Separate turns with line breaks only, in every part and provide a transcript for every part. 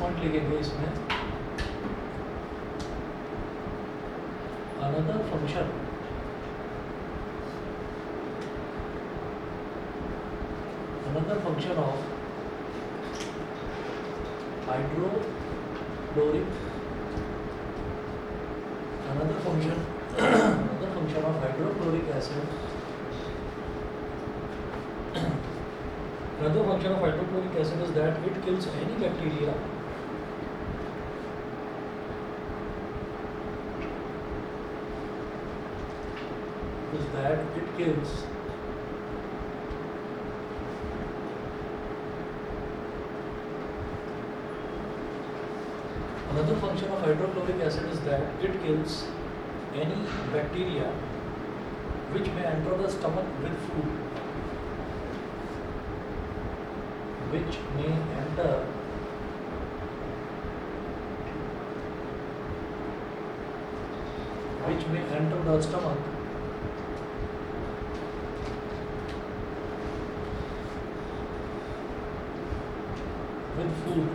Point लिखेंगे इसमें, another function of hydrochloric, another function of hydrochloric acid, another function of hydrochloric acid is that it kills any bacteria Another function of hydrochloric acid is that it kills any bacteria which may enter the stomach with food. Which may enter the stomach with food.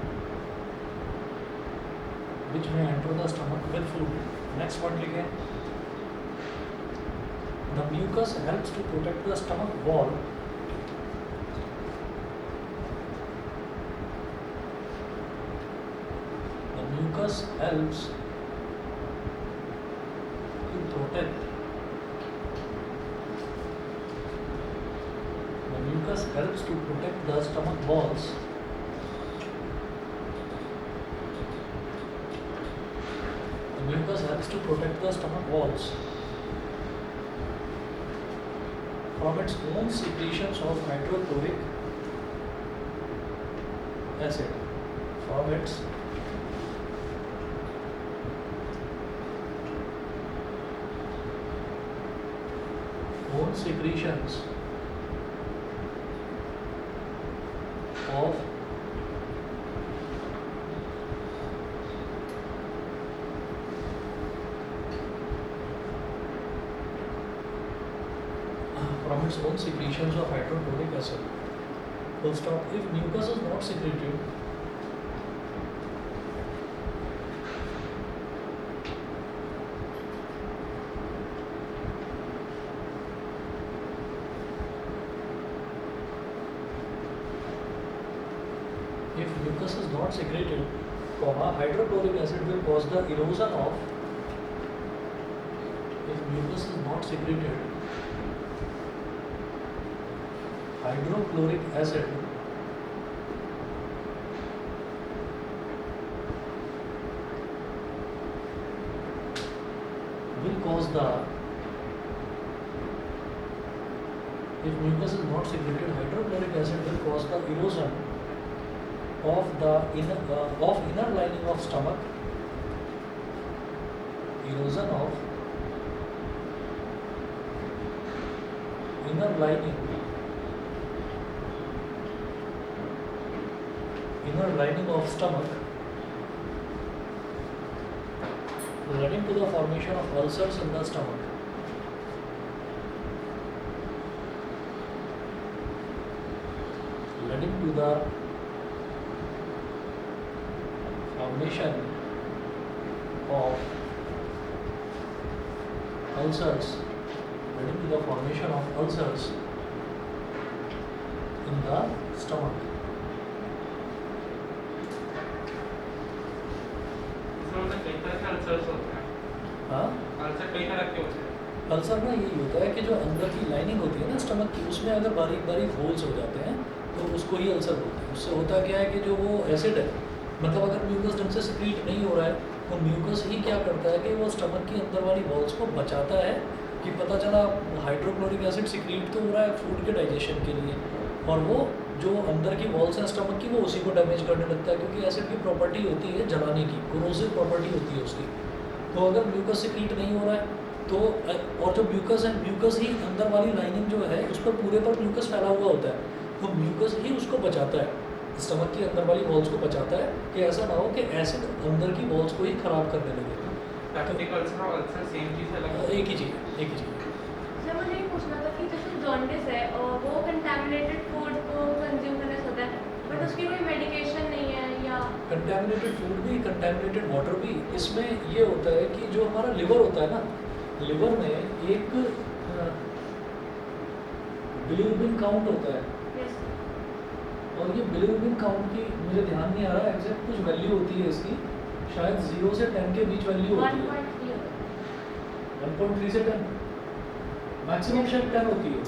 Which may enter the stomach with food. Next one लिखें. The mucus helps to protect the stomach wall helps to protect the stomach walls from its own secretions of hydrochloric acid. From its own secretions of hydrochloric acid. Full stop. If mucus is not secreted, hydrochloric acid will cause the erosion of. If mucus is not secreted, hydrochloric acid will cause the. If mucus is not secreted, hydrochloric acid will cause the erosion of the inner lining of stomach. Erosion of inner lining of stomach, leading to the formation of ulcers in the stomach. Leading to the formation of ulcers in the stomach.
कई तरह के ulcers होते हैं.
हाँ,
ulcer कई तरह के होते हैं.
अल्सर ना यही होता है कि जो अंदर की लाइनिंग होती है ना स्टमक की, उसमें अगर बारीक बारीक होल्स हो जाते हैं तो उसको ही अल्सर बोलते हैं. उससे होता क्या है कि जो वो एसिड है, मतलब अगर म्यूकस ढंग से सिक्रीट नहीं हो रहा है तो म्यूकस ही क्या करता है कि वो स्टमक की अंदर वाली वॉल्स को बचाता है कि पता चला हाइड्रोक्लोरिक एसिड सिक्रीट तो हो रहा है फूड के डाइजेशन के लिए, और वो जो अंदर की वॉल्स हैं स्टमक की वो उसी को डैमेज करने लगता है, क्योंकि एसिड की प्रॉपर्टी होती है जलाने की, कोरोसिव प्रॉपर्टी होती है उसकी. तो अगर म्यूकस सिक्रीट नहीं हो रहा है तो, और जो म्यूकस है, म्यूकस ही अंदर वाली लाइनिंग जो है उस पर पूरे पर म्यूकस फैला हुआ होता है, तो म्यूकस ही उसको बचाता है, स्टमक की अंदर वाली वॉल्स को बचाता है कि ऐसा ना हो कि एसिड अंदर की वॉल्स को ही खराब करने लगे.
सेम चीज़ है,
एक ही चीज़.
सर मुझे ये पूछना था कि जैसे जॉन्डिस है और वो कंटामिनेटेड फूड को कंज्यूम करने से होता है, बट उसकी कोई मेडिकेशन नहीं है या या
कंटेमिनेटेड फूड भी, कंटेमिनेटेड वाटर भी। इसमें ये होता है कि जो हमारा लिवर होता है ना, लिवर में एक बिलीरुबिन काउंट होता है,
यस
और ये बिलीरुबिन काउंट की मुझे ध्यान नहीं आ रहा एग्जैक्ट कुछ वैल्यू होती है इसकी, शायद 0 से 10 के बीच वैल्यू होती है।
1.3
1.3 से 10, मैक्सिमम शायद 10 होती है,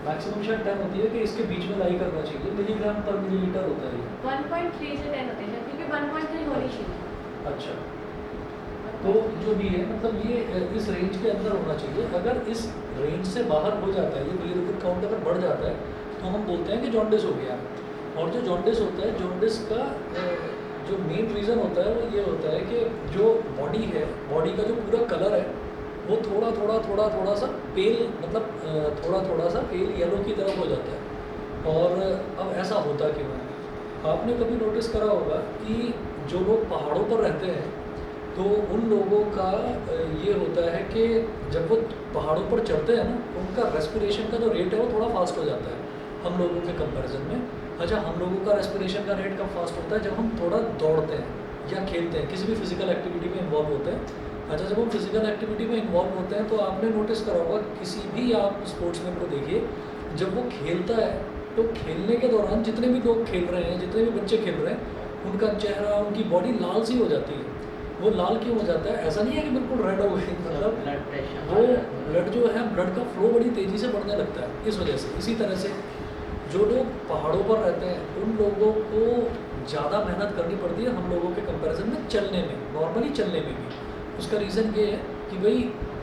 मैक्सिमम शायद 10 होती है कि इसके बीच में लाई करना चाहिए। मिलीग्राम पर मिलीलीटर होता है ये।
1.3 से 10 होते हैं क्योंकि 1.3 होनी चाहिए।
अच्छा, तो जो भी है मतलब ये इस रेंज के अंदर होना चाहिए। अगर इस रेंज से बाहर हो जाता है, ये बिलीरुबिन काउंट अगर बढ़ जाता है तो हम बोलते हैं कि जॉन्डिस हो गया। और जो जॉन्डिस होता है, जॉन्डिस का जो मेन रीज़न होता है वो ये होता है कि जो बॉडी है, बॉडी का जो पूरा कलर है वो थोड़ा सा पेल, मतलब थोड़ा सा पेल येलो की तरफ हो जाता है। और अब ऐसा होता क्यों है? आपने कभी नोटिस करा होगा कि जो लोग पहाड़ों पर रहते हैं तो उन लोगों का ये होता है कि जब वो पहाड़ों पर चढ़ते हैं ना, उनका रेस्पिरेशन का जो रेट है वो थोड़ा फास्ट हो जाता है हम लोगों के कंपैरिजन में। अच्छा, हम लोगों का रेस्पिरेशन का रेट कब फास्ट होता है? जब हम थोड़ा दौड़ते हैं या खेलते हैं, किसी भी फिजिकल एक्टिविटी में इन्वॉल्व होते हैं। अच्छा, जब हम फिजिकल एक्टिविटी में इन्वॉल्व होते हैं तो आपने नोटिस करा होगा, किसी भी आप स्पोर्ट्समैन को देखिए, जब वो खेलता है तो खेलने के दौरान जितने भी लोग खेल रहे हैं, जितने भी बच्चे खेल रहे हैं, उनका चेहरा, उनकी बॉडी लाल सी हो जाती है। वो लाल क्यों हो जाता है? ऐसा नहीं है कि बिल्कुल रेड हो गई, मतलब
ब्लड प्रेशर,
वो ब्लड जो है, ब्लड का फ्लो बड़ी तेज़ी से बढ़ने लगता है इस वजह से। इसी तरह से जो लोग पहाड़ों पर रहते हैं उन लोगों को ज़्यादा मेहनत करनी पड़ती है हम लोगों के कंपैरिजन में चलने में, नॉर्मली चलने में भी। उसका रीज़न ये है कि भाई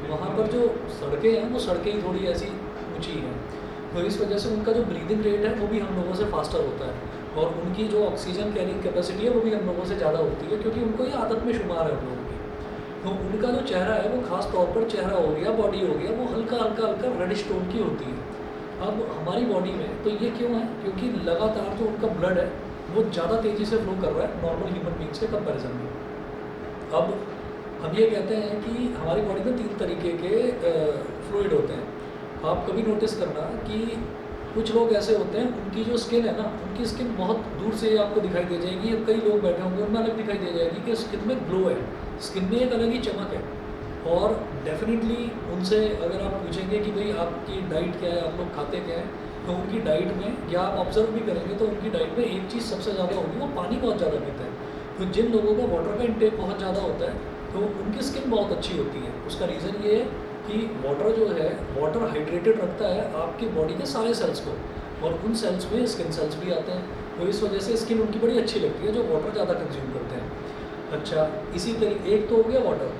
वहाँ पर जो सड़कें हैं वो सड़कें ही थोड़ी ऐसी ऊँची हैं, तो इस वजह से उनका जो ब्रीदिंग रेट है वो भी हम लोगों से फास्टर होता है, और उनकी जो ऑक्सीजन कैरिंग कैपेसिटी है वो भी हम लोगों से ज़्यादा होती है, क्योंकि उनको ये आदत में शुमार है उन लोगों की। तो उनका जो चेहरा है वो खास तौर पर चेहरा हो गया, बॉडी हो गया, वो हल्का हल्का रेडिश टोन की होती है। अब हमारी बॉडी में तो ये क्यों है? क्योंकि लगातार जो उनका ब्लड है वो ज़्यादा तेज़ी से फ्लो कर रहा है नॉर्मल ह्यूमन बींग्स के कंपैरिजन में। अब हम ये कहते हैं कि हमारी बॉडी में 3 तरीके के फ्लूइड होते हैं। आप कभी नोटिस करना कि कुछ लोग ऐसे होते हैं, उनकी जो स्किन है ना, उनकी स्किन बहुत दूर से आपको दिखाई दे जाएगी, या कई लोग बैठे होंगे उनमें अलग दिखाई दे जाएगी कि स्किन में ग्लो है, स्किन में एक अलग ही चमक है। और डेफिनेटली उनसे अगर आप पूछेंगे कि भाई आपकी डाइट क्या है, आप लोग खाते क्या है, तो उनकी डाइट में, या आप ऑब्जर्व भी करेंगे तो उनकी डाइट में एक चीज़ सबसे ज़्यादा होगी, वो पानी बहुत ज़्यादा पीते हैं। तो जिन लोगों का वाटर का इंटेक बहुत ज़्यादा होता है तो उनकी स्किन बहुत अच्छी होती है। उसका रीज़न ये है कि वाटर जो है, वाटर हाइड्रेटेड रखता है आपकी बॉडी के सारे सेल्स को, और उन सेल्स में स्किन सेल्स भी आते हैं, तो इस वजह से स्किन उनकी बड़ी अच्छी लगती है जो वाटर ज़्यादा कंज्यूम करते हैं। अच्छा, इसी तरीके एक तो हो गया वाटर,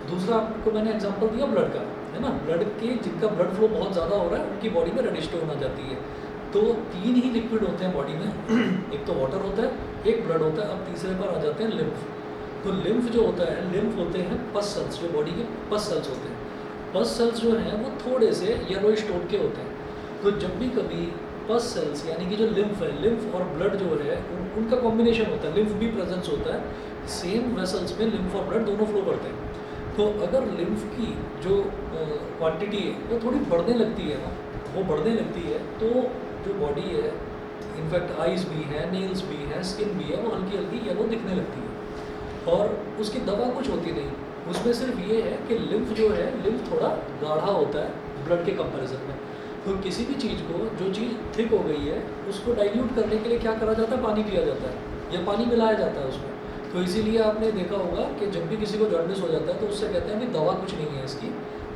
दूसरा आपको मैंने एग्जांपल दिया ब्लड का, है ना। ब्लड के जिनका ब्लड फ्लो बहुत ज़्यादा हो रहा है उनकी बॉडी में रेडिश टोन आ जाती है। तो 3 ही लिक्विड होते हैं बॉडी में एक तो वाटर होता है, एक ब्लड होता है, अब तीसरे पर आ जाते हैं लिम्फ। तो लिम्फ जो होता है, लिम्फ होते हैं पस सेल्स, जो बॉडी के पस सेल्स होते हैं। पस सेल्स जो हैं वो थोड़े से येलोइश टोन के होते हैं। तो जब भी कभी पस सेल्स यानी कि जो लिम्फ है, लिम्फ और ब्लड जो है उनका कॉम्बिनेशन होता है, लिम्फ भी प्रेजेंस होता है, सेम वेसल्स में लिम्फ और ब्लड दोनों फ्लो करते हैं। तो अगर लिम्फ की जो क्वांटिटी है वो थोड़ी बढ़ने लगती है ना, वो बढ़ने लगती है तो जो बॉडी है, इनफैक्ट आइज़ भी है, नेल्स भी है, स्किन भी है, वो हल्की हल्की येलो दिखने लगती है। और उसकी दवा कुछ होती नहीं, उसमें सिर्फ ये है कि लिम्फ जो है, लिम्फ थोड़ा गाढ़ा होता है ब्लड के कंपैरिजन में। तो किसी भी चीज़ को, जो चीज़ थिक हो गई है, उसको डाइल्यूट करने के लिए क्या करा जाता है? पानी पिया जाता है या पानी मिलाया जाता है उसमें। तो इसीलिए आपने देखा होगा कि जब भी किसी को जॉन्डिस हो जाता है तो उससे कहते हैं कि दवा कुछ नहीं है इसकी,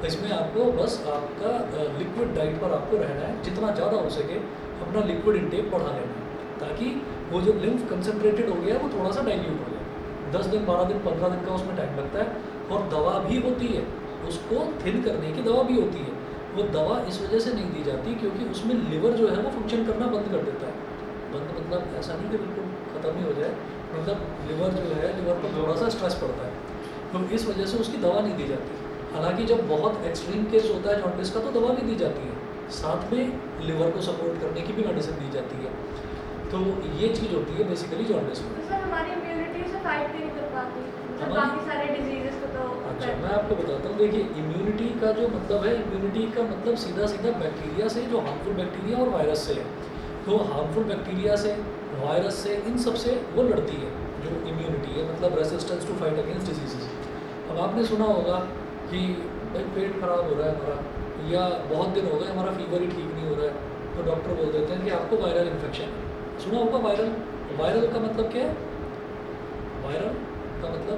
इसमें आपको बस आपका लिक्विड डाइट पर आपको रहना है, जितना ज़्यादा हो सके अपना लिक्विड इंटेक बढ़ा लेना है, ताकि वो जो लिम्फ कंसनट्रेटेड हो गया है वो थोड़ा सा डाइल्यूट हो जाए। 10 दिन, 12 दिन, 15 दिन का उसमें टाइम लगता है। और दवा भी होती है, उसको थिन करने की दवा भी होती है। वो दवा इस वजह से नहीं दी जाती क्योंकि उसमें लिवर जो है वो फंक्शन करना बंद कर देता है। बंद मतलब ऐसा नहीं कि बिल्कुल ख़त्म ही हो जाए, मतलब लिवर जो है, लिवर पर थोड़ा सा स्ट्रेस पड़ता है, तो इस वजह से उसकी दवा नहीं दी जाती। हालांकि जब बहुत एक्सट्रीम केस होता है जॉन्डिस का तो दवा नहीं दी जाती है, साथ में लिवर को सपोर्ट करने की भी मेडिसिन दी जाती है। तो ये चीज़ होती है बेसिकली जॉन्डिस में।
तो सर हमारी इम्यूनिटी से फाइट नहीं कर पाती, मतलब
हमारी-
बाकी सारे डिजीजेस को तो
अच्छा, मैं आपको बताता हूँ। देखिए, इम्यूनिटी का जो मतलब है, इम्यूनिटी का मतलब सीधा सीधा बैक्टीरिया से, जो हार्मफुल बैक्टीरिया और वायरस से है। तो हार्मफुल बैक्टीरिया से, वायरस से, इन सब से वो लड़ती है, जो इम्यूनिटी है, मतलब resistance to fight against diseases. अब आपने सुना होगा कि भाई पेट खराब हो रहा है हमारा, या बहुत दिन हो गए हमारा फीवर ही ठीक नहीं हो रहा है, तो डॉक्टर बोल देते हैं कि आपको वायरल इन्फेक्शन है। सुना होगा वायरल। वायरल का मतलब क्या है? वायरल का मतलब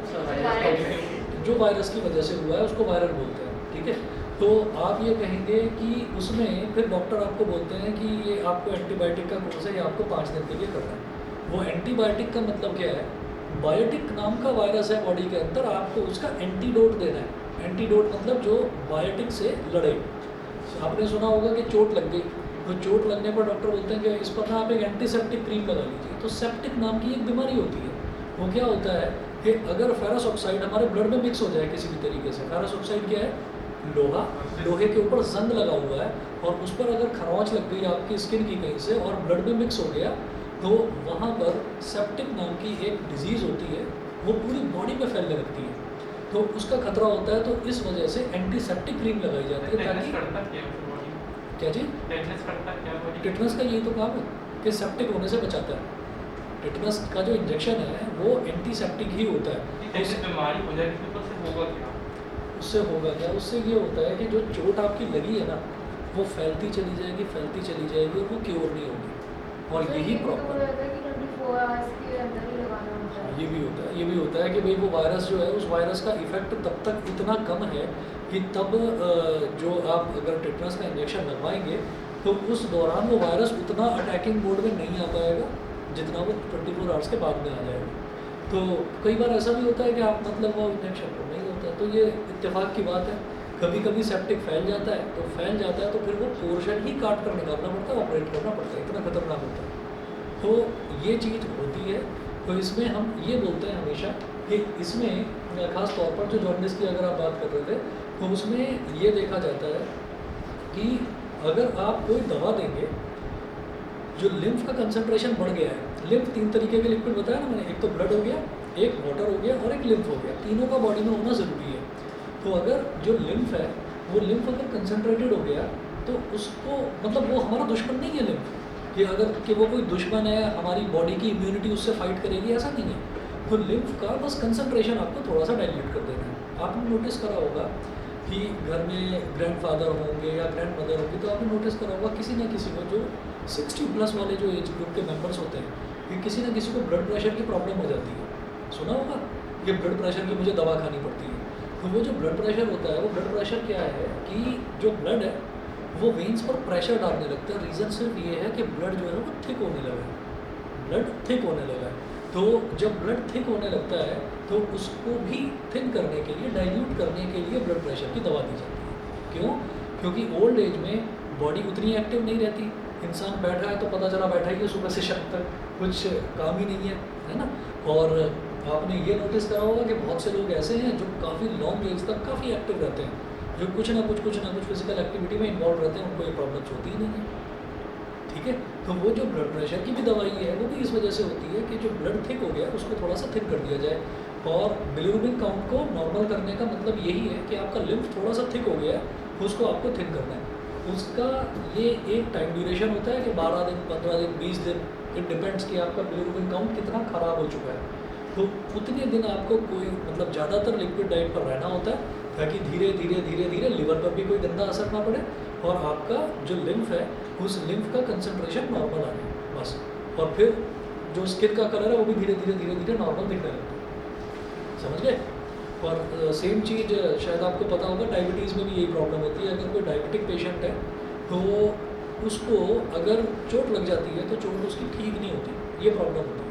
जो वायरस की वजह से हुआ है उसको वायरल बोलते हैं, ठीक है। तो आप ये कहेंगे कि उसमें फिर डॉक्टर आपको बोलते हैं कि ये आपको एंटीबायोटिक का कोर्स है, ये आपको 5 दिन के लिए करना है। वो एंटीबायोटिक का मतलब क्या है? बायोटिक नाम का वायरस है बॉडी के अंदर, आपको उसका एंटीडोट देना है। एंटीडोट मतलब जो बायोटिक से लड़े। आपने सुना होगा कि चोट लग गई, तो चोट लगने पर डॉक्टर बोलते हैं कि इस पर ना आप एक एंटीसेप्टिक क्रीम लगा लीजिए। तो सेप्टिक नाम की एक बीमारी होती है। वो क्या होता है कि अगर फेरस ऑक्साइड हमारे ब्लड में मिक्स हो जाए किसी भी तरीके से, फेरस ऑक्साइड क्या है? लोहा। लोहे के ऊपर जंग लगा हुआ है और उस पर अगर खरोंच लग गई आपकी स्किन की कहीं से और ब्लड में मिक्स हो गया, तो वहाँ पर सेप्टिक नाम की एक डिजीज़ होती है, वो पूरी बॉडी में फैलने लगती है, तो उसका खतरा होता है। तो इस वजह से एंटीसेप्टिक क्रीम लगाई जाती है ताकि क्या जी? टिटनस का यही तो काम है कि सेप्टिक होने से बचाता है। टिटनस का जो इंजेक्शन है वो एंटीसेप्टिक ही होता है।
बीमारी हो जाएगी तो होगा क्या?
उससे होगा क्या? उससे ये होता है कि जो चोट आपकी लगी है ना, वो फैलती चली जाएगी, फैलती चली जाएगी और वो क्योर नहीं होगी। और यही प्रॉब्लम ये भी होता है, ये भी होता है कि भाई वो वायरस जो है, उस वायरस का इफेक्ट तब तक इतना कम है कि तब जो आप अगर टिटनस का इंजेक्शन लगवाएंगे तो उस दौरान वो वायरस उतना अटैकिंग मोड में नहीं आ पाएगा जितना वो 24 आवर्स के बाद में आ जाएगा। तो कई बार ऐसा भी होता है कि आप मतलब वो इंजेक्शन को नहीं होता, तो ये इत्तेफाक की बात है। कभी कभी सेप्टिक फैल जाता है, तो फैल जाता है तो फिर वो पोर्शन ही काट कर निकालना पड़ता है, ऑपरेट करना पड़ता है, इतना खतरनाक होता है। तो ये चीज़ होती है। तो इसमें हम ये बोलते हैं हमेशा कि इसमें ख़ास तौर पर जो जॉन्डिस की अगर आप बात कर रहे थे, तो उसमें ये देखा जाता है कि अगर आप कोई दवा देंगे, जो लिम्फ का कंसंट्रेशन बढ़ गया है, लिम्फ 3 तरीके के लिक्विड बताया ना मैंने, एक तो ब्लड हो गया, एक वाटर हो गया और एक लिम्फ हो गया। तीनों का बॉडी में होना ज़रूरी है। तो अगर जो लिम्फ है, वो लिम्फ अगर कंसंट्रेटेड हो गया तो उसको मतलब वो हमारा दुश्मन नहीं है लिम्फ, कि अगर कि वो कोई दुश्मन है, हमारी बॉडी की इम्यूनिटी उससे फाइट करेगी, ऐसा नहीं है। तो लिम्फ का बस कंसंट्रेशन आपको थोड़ा सा डाइल्यूट कर देना है। आपने नोटिस करा होगा कि घर में ग्रैंडफादर होंगे या ग्रैंडमदर होंगी, तो आपने नोटिस करा होगा किसी न किसी को, जो 60+ वाले जो एज ग्रुप के मेंबर्स होते हैं, कि किसी न किसी को ब्लड प्रेशर की प्रॉब्लम हो जाती है। सुना होगा कि ब्लड प्रेशर की मुझे दवा खानी पड़ती है। तो वो जो ब्लड प्रेशर होता है, वो ब्लड प्रेशर क्या है कि जो ब्लड है वो वेन्स पर प्रेशर डालने लगता है। रीज़न सिर्फ ये है कि ब्लड जो है वो थिक होने लगा है, ब्लड थिक होने लगा है। तो जब ब्लड थिक होने लगता है तो उसको भी थिन करने के लिए, डाइल्यूट करने के लिए ब्लड प्रेशर की दवा दी जाती है। क्यों? क्योंकि ओल्ड एज में बॉडी उतनी एक्टिव नहीं रहती। इंसान बैठा है तो पता चला बैठा ही है सुबह से शाम तक, कुछ काम ही नहीं है ना। और आपने ये नोटिस करा होगा कि बहुत से लोग ऐसे हैं जो काफ़ी लॉन्ग एज तक काफ़ी एक्टिव रहते हैं, जो कुछ ना कुछ फिजिकल एक्टिविटी में इन्वॉल्व रहते हैं, उनको ये प्रॉब्लम्स होती ही नहीं है। ठीक है, तो वो जो ब्लड प्रेशर की भी दवाई है, वो भी इस वजह से होती है कि जो ब्लड थिक हो गया उसको थोड़ा सा थिक कर दिया जाए। और बिलिरुबिन काउंट को नॉर्मल करने का मतलब यही है कि आपका लिम्फ थोड़ा सा थिक हो गया है, उसको आपको थिक करना है। उसका ये एक टाइम ड्यूरेशन होता है कि 12 दिन, 15 दिन, 20 दिन, इट डिपेंड्स कि आपका बिलिरुबिन काउंट कितना ख़राब हो चुका है। तो उतने दिन आपको कोई मतलब ज़्यादातर लिक्विड डाइट पर रहना होता है, ताकि धीरे धीरे धीरे धीरे लिवर पर भी कोई गंदा असर ना पड़े और आपका जो लिम्फ है उस लिम्फ का कंसंट्रेशन नॉर्मल आ जाए बस। और फिर जो स्किन का कलर है वो भी धीरे धीरे धीरे धीरे नॉर्मल दिखने लगता है। समझ गए? और सेम चीज़ शायद आपको पता होगा, डायबिटीज़ में भी यही प्रॉब्लम होती है। अगर कोई डायबिटिक पेशेंट है तो उसको अगर चोट लग जाती है तो चोट उसकी ठीक नहीं होती। ये प्रॉब्लम होती है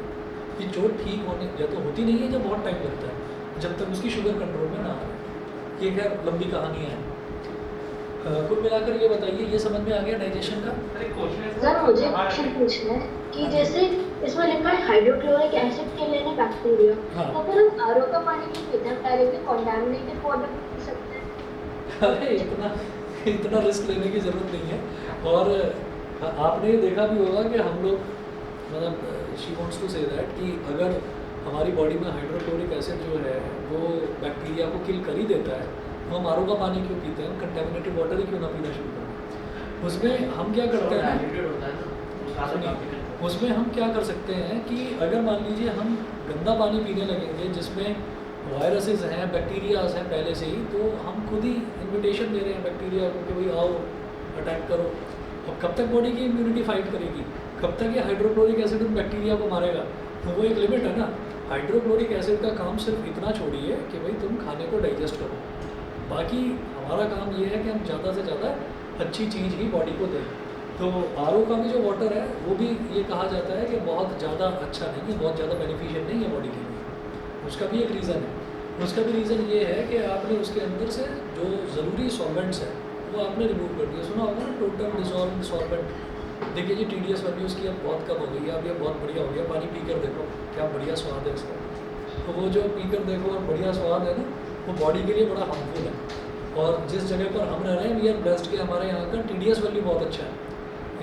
कि चोट ठीक होने या तो होती नहीं है, जब बहुत टाइम लगता है, जब तक उसकी शुगर कंट्रोल में ना आए। ये खैर लंबी कहानी है। कुल मिलाकर ये बताइए, ये समझ में आ गया डाइजेशन का?
सर मुझे क्वेश्चन पूछना है कि जैसे इसमें लिखा है हाइड्रोक्लोरिक एसिड के लेने बैक्टीरिया,
हाँ।
तो फिर हम आरओ का पानी भी पीते हैं, डायरेक्टली कंटामिनेटेड वाटर भी पी सकते हैं?
अरे इतना रिस्क लेने की ज़रूरत नहीं है। और आपने देखा भी होगा कि हम लोग मतलब she wants to say that कि अगर हमारी बॉडी में हाइड्रोक्लोरिक एसिड जो है वो बैक्टीरिया को किल कर ही देता है, तो हम आरओ का पानी क्यों पीते हैं? कंटेमिनेटेड वाटर ही क्यों ना पीना शुरू करें? उसमें हम क्या करते हैं, उसमें हम क्या कर सकते हैं कि अगर मान लीजिए हम गंदा पानी पीने लगेंगे जिसमें वायरसेस हैं, बैक्टीरियाज हैं पहले से ही, तो हम खुद ही इन्विटेशन दे रहे हैं बैक्टीरिया को कि भाई आओ अटैक करो। अब कब तक बॉडी की इम्यूनिटी फाइट करेगी, कब तक ये हाइड्रोक्लोरिक एसिड उन बैक्टीरिया को मारेगा? तो वो एक लिमिट है ना। हाइड्रोक्लोरिक एसिड का काम सिर्फ इतना छोड़िए कि भाई तुम खाने को डाइजेस्ट करो, बाकी हमारा काम ये है कि हम ज़्यादा से ज़्यादा अच्छी चीज़ ही बॉडी को दें। तो आर का भी जो वाटर है वो भी ये कहा जाता है कि बहुत ज़्यादा अच्छा नहीं है, बहुत ज़्यादा बेनिफिशियल नहीं है बॉडी के लिए। उसका भी एक रीज़न है। उसका भी रीज़न ये है कि आपने उसके अंदर से जो ज़रूरी सॉल्वेंट्स हैं वो आपने रिमूव कर दिया। सुना होगा ना टोटल डिजॉल्व सॉल्वेंट। देखिए जी TDS वैल्यू उसकी अब बहुत कम हो गई है, अब ये बहुत बढ़िया हो गया। पानी पी कर देखो क्या बढ़िया स्वाद है इसका। तो वो जो पी कर देखो और बढ़िया स्वाद है ना, वो बॉडी के लिए बड़ा हार्मफुल है। और जिस जगह पर हम रह रहे हैं वी आर ब्लेस्ड के हमारे यहाँ का TDS वैल्यू बहुत अच्छा है।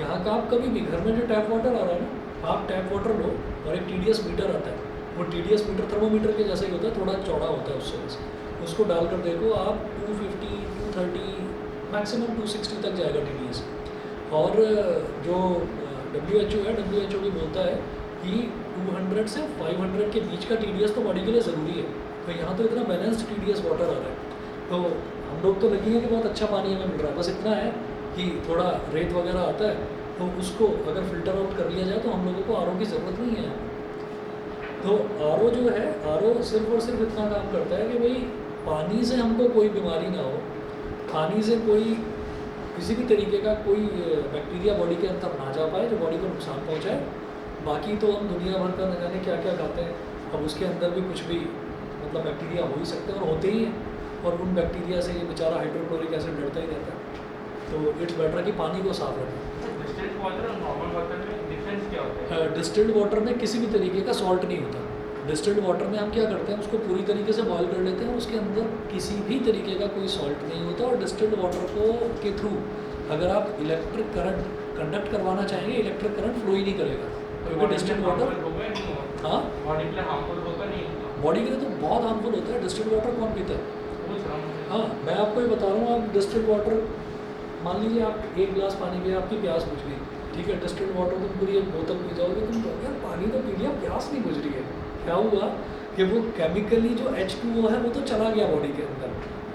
यहाँ का आप कभी भी घर में जो टैप वाटर आ रहा है ना, आप टैप वाटर लो और एक TDS मीटर आता है, वो TDS मीटर थर्मोमीटर के जैसा ही होता है, थोड़ा चौड़ा होता है उससे वैसे। उसको डालकर देखो आप 250, 230, मैक्सिमम 260 तक जाएगा TDS। और जो WHO है, WHO भी बोलता है कि 200 से 500 के बीच का TDS तो बॉडी के लिए ज़रूरी है। तो यहाँ तो इतना बैलेंस्ड TDS वाटर आ रहा है। तो हम लोग तो लगेंगे कि बहुत अच्छा पानी हमें मिल रहा है, बस इतना है कि थोड़ा रेत वगैरह आता है तो उसको अगर फ़िल्टर आउट कर लिया जाए तो हम लोगों को RO की ज़रूरत नहीं है। तो RO जो है, RO सिर्फ और सिर्फ इतना काम करता है कि भाई पानी से हमको कोई बीमारी ना हो, पानी से कोई किसी भी तरीके का कोई बैक्टीरिया बॉडी के अंदर ना जा पाए जो बॉडी को नुकसान पहुंचाए। बाकी तो हम दुनिया भर का न जाने क्या क्या खाते हैं, अब उसके अंदर भी कुछ भी मतलब बैक्टीरिया हो ही सकते हैं और होते ही हैं। और उन बैक्टीरिया से ये बेचारा हाइड्रोक्लोरिक एसिड लड़ता ही रहता है। तो इट्स बेटर कि पानी को साफ रखें।
डिस्टिल्ड वाटर और नॉर्मल वाटर में डिफरेंस क्या होता है?
डिस्टिल्ड वाटर में किसी भी तरीके का सॉल्ट नहीं होता। डिस्टिल्ड वाटर में हम क्या करते हैं, उसको पूरी तरीके से बॉयल कर लेते हैं, उसके अंदर किसी भी तरीके का कोई सॉल्ट नहीं होता। और डिस्टिल्ड वाटर को के थ्रू अगर आप इलेक्ट्रिक करंट कंडक्ट करवाना चाहेंगे, इलेक्ट्रिक करंट फ्लो ही नहीं करेगा, क्योंकि डिस्टिल्ड वाटर हाँ
बॉडी के लिए हार्मफुल होगा नहीं होगा?
बॉडी के लिए तो बहुत हार्मफुल होता है। डिस्टिल्ड वाटर कौन पीता है?
पूछ रहा हूँ।
हाँ मैं आपको ये बता रहा हूँ, आप डिस्टिल्ड वाटर मान लीजिए आप एक गिलास पानी पिए, आपकी प्यास बुझ गई, ठीक है। डिस्टिल्ड वाटर तुम पूरी एक बोतल पी जाओगे, तुम कहोगे यार पानी तो पी लिया, प्यास नहीं बुझ रही है। क्या हुआ कि वो केमिकली जो H2O है वो तो चला गया बॉडी के अंदर,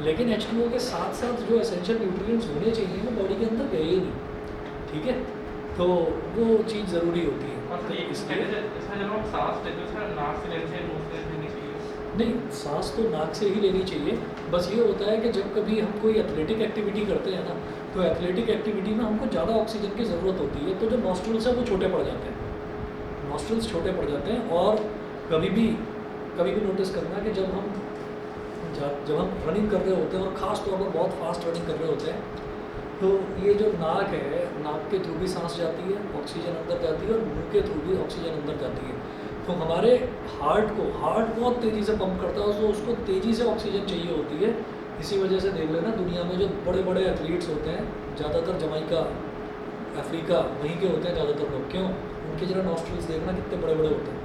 लेकिन H2O के साथ साथ जो एसेंशियल न्यूट्रिएंट्स होने चाहिए वो बॉडी के अंदर गए ही नहीं, ठीक है। तो वो चीज़ ज़रूरी होती है।
और
तो
ये
इसलिए
इसका जब हम सांस लेते हैं उसका नाक से लेने से मुंह से लेनी चाहिए?
नहीं, सांस तो नाक से ही लेनी चाहिए। बस ये होता है कि जब कभी हम कोई एथलेटिक एक्टिविटी करते हैं ना, तो एथलेटिक एक्टिविटी में हमको ज़्यादा ऑक्सीजन की ज़रूरत होती है, तो जो नॉस्ट्रल्स है वो छोटे पड़ जाते हैं, नॉस्ट्रल्स छोटे पड़ जाते हैं। और कभी भी नोटिस करना कि जब हम रनिंग कर रहे होते हैं और ख़ास तौर पर बहुत फास्ट रनिंग कर रहे होते हैं, तो ये जो नाक है, नाक के थ्रू भी सांस जाती है, ऑक्सीजन अंदर जाती है, और मुंह के थ्रू भी ऑक्सीजन अंदर जाती है। तो हमारे हार्ट बहुत तेज़ी से पंप करता है, तो उसको तेज़ी से ऑक्सीजन चाहिए होती है। इसी वजह से देख लेना दुनिया में जो बड़े बड़े एथलीट्स होते हैं, ज़्यादातर जमाइका, अफ्रीका वहीं के होते हैं ज़्यादातर लोग। क्यों? उनके जरा नॉस्ट्रल्स देखना कितने बड़े बड़े होते हैं,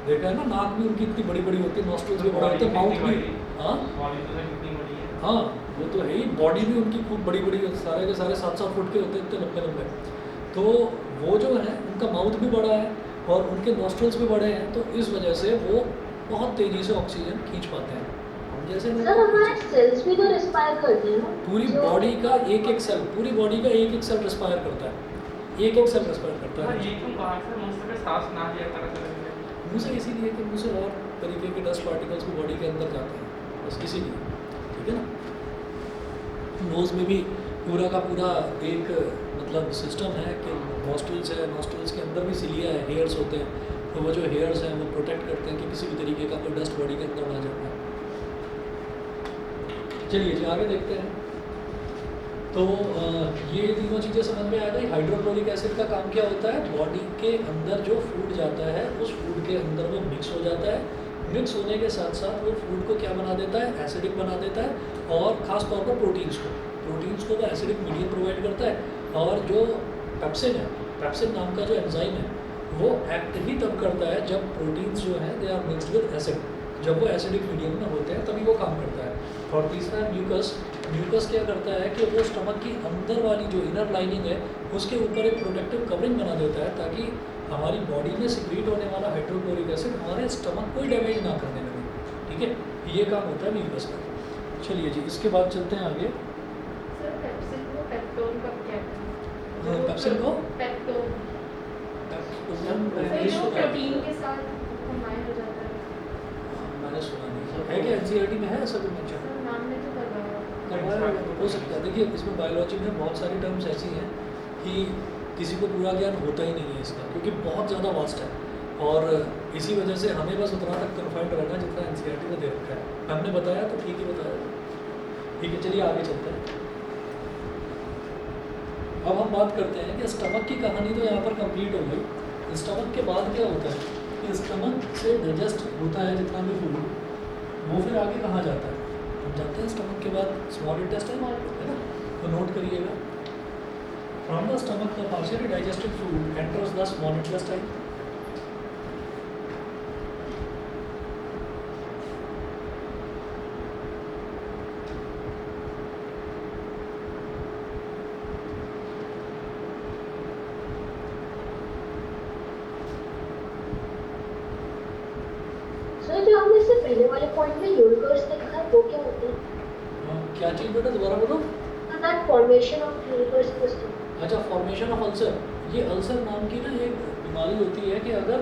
देखा है ना, नाक भी उनकी इतनी बड़ी बड़ी होती है, नॉस्ट्रल्स भी बड़े होते हैं, माउथ भी। हाँ
बॉडी तो कितनी बड़ी है?
हाँ वो तो है ही, बॉडी भी उनकी खूब बड़ी बड़ी, सारे के सारे 7-7 फुट के होते हैं, इतने लंबे लंबे। तो वो जो है उनका माउथ भी बड़ा है और उनके नॉस्ट्रल्स भी बड़े हैं, तो इस वजह से वो बहुत तेज़ी से ऑक्सीजन खींच पाते हैं। हम जैसे
सर हमारे सेल्स भी तो रिस्पायर करते हैं ना?
पूरी बॉडी का एक सेल, पूरी बॉडी का एक सेल रिस्पायर करता है, एक सेल रिस्पायर करता
हाँ,
है।
ये क्यों बाहर से मुंह से सांस ना लिया तरह तरह के?
मुँह से इसीलिए कि मुँह से और तरीके के डस्ट पार्टिकल्स भी बॉडी के अंदर जाते हैं, बस इसीलिए, ठीक है ना। नोज़ में भी पूरा का पूरा एक मतलब सिस्टम है कि नॉस्ट्रल्स है, नॉस्ट्रल्स के अंदर भी सिलिया है, हेयर्स होते हैं, तो वो जो हेयर्स हैं वो प्रोटेक्ट करते हैं कि किसी भी तरीके का कोई डस्ट बॉडी के अंदर ना जाए। चलिए जी आगे देखते हैं। तो ये तीनों चीज़ें समझ में आ गई। हाइड्रोक्लोरिक एसिड का काम क्या होता है, बॉडी के अंदर जो फूड जाता है उस फूड के अंदर वो मिक्स हो जाता है, मिक्स होने के साथ साथ वो फूड को क्या बना देता है, एसिडिक बना देता है। और ख़ास तौर पर प्रोटीन्स को वो एसिडिक मीडियम प्रोवाइड करता है। और जो पेप्सिन है, पेप्सिन नाम का जो एंजाइम है वो एक्ट ही तब करता है जब प्रोटीन्स जो हैं they are mixed with acid, जब वो एसिडिक मीडियम में होते हैं तभी वो काम करता है। और तीसरा म्यूकस क्या करता है कि वो स्टमक की अंदर वाली जो इनर लाइनिंग है उसके ऊपर एक प्रोटेक्टिव कवरिंग बना देता है, ताकि हमारी बॉडी में सिक्रीट होने वाला हाइड्रोक्लोरिक एसिड हमारे स्टमक को ही डैमेज ना करने लगे, ठीक है, ये काम होता है म्यूकस का। चलिए जी, इसके बाद चलते हैं आगे।
सर पेप्सिन को पेप्टोन कब कहते हैं?
पेप्सिन को
पेप्टोन,
मैंने
जो
सुना
प्रोटीन के साथ कंबाइन हो जाता है।
मैंने सुना नहीं है कि एनसीईआरटी में है ऐसा भी मेंशन
सर नाम में तो करवाया
करवाया हो सकता है। देखिए इसमें बायोलॉजी में बहुत सारी टर्म्स ऐसी हैं कि किसी को पूरा ज्ञान होता ही नहीं है इसका, क्योंकि बहुत ज़्यादा वास्ट है, और इसी वजह से हमें बस उतना तक कन्फाइंड रहना जितना एनसीईआरटी में दे रखा है। हमने बताया तो ठीक ही बताया, ठीक है। चलिए आगे चलते हैं। अब हम बात करते हैं कि स्टमक की कहानी तो यहाँ पर कंप्लीट हो गई। स्टमक के बाद क्या होता है कि स्टमक से डाइजेस्ट होता है जितना भी फूड, वो फिर आगे कहाँ जाता है हम जानते हैं। स्टमक के बाद स्मॉल इंटेस्टाइन है ना, तो नोट करिएगा। From the stomach the partially digested food enters the small intestine.
Sir जो हमने इससे पहले वाले पॉइंट में यूरिकर्स देखा है वो क्या होते हैं?
क्या चीज़ बेटा दोबारा बोलो।
That formation of ulcers in the stomach.
अच्छा, फॉर्मेशन ऑफ अल्सर। ये अल्सर नाम की ना एक बीमारी होती है कि अगर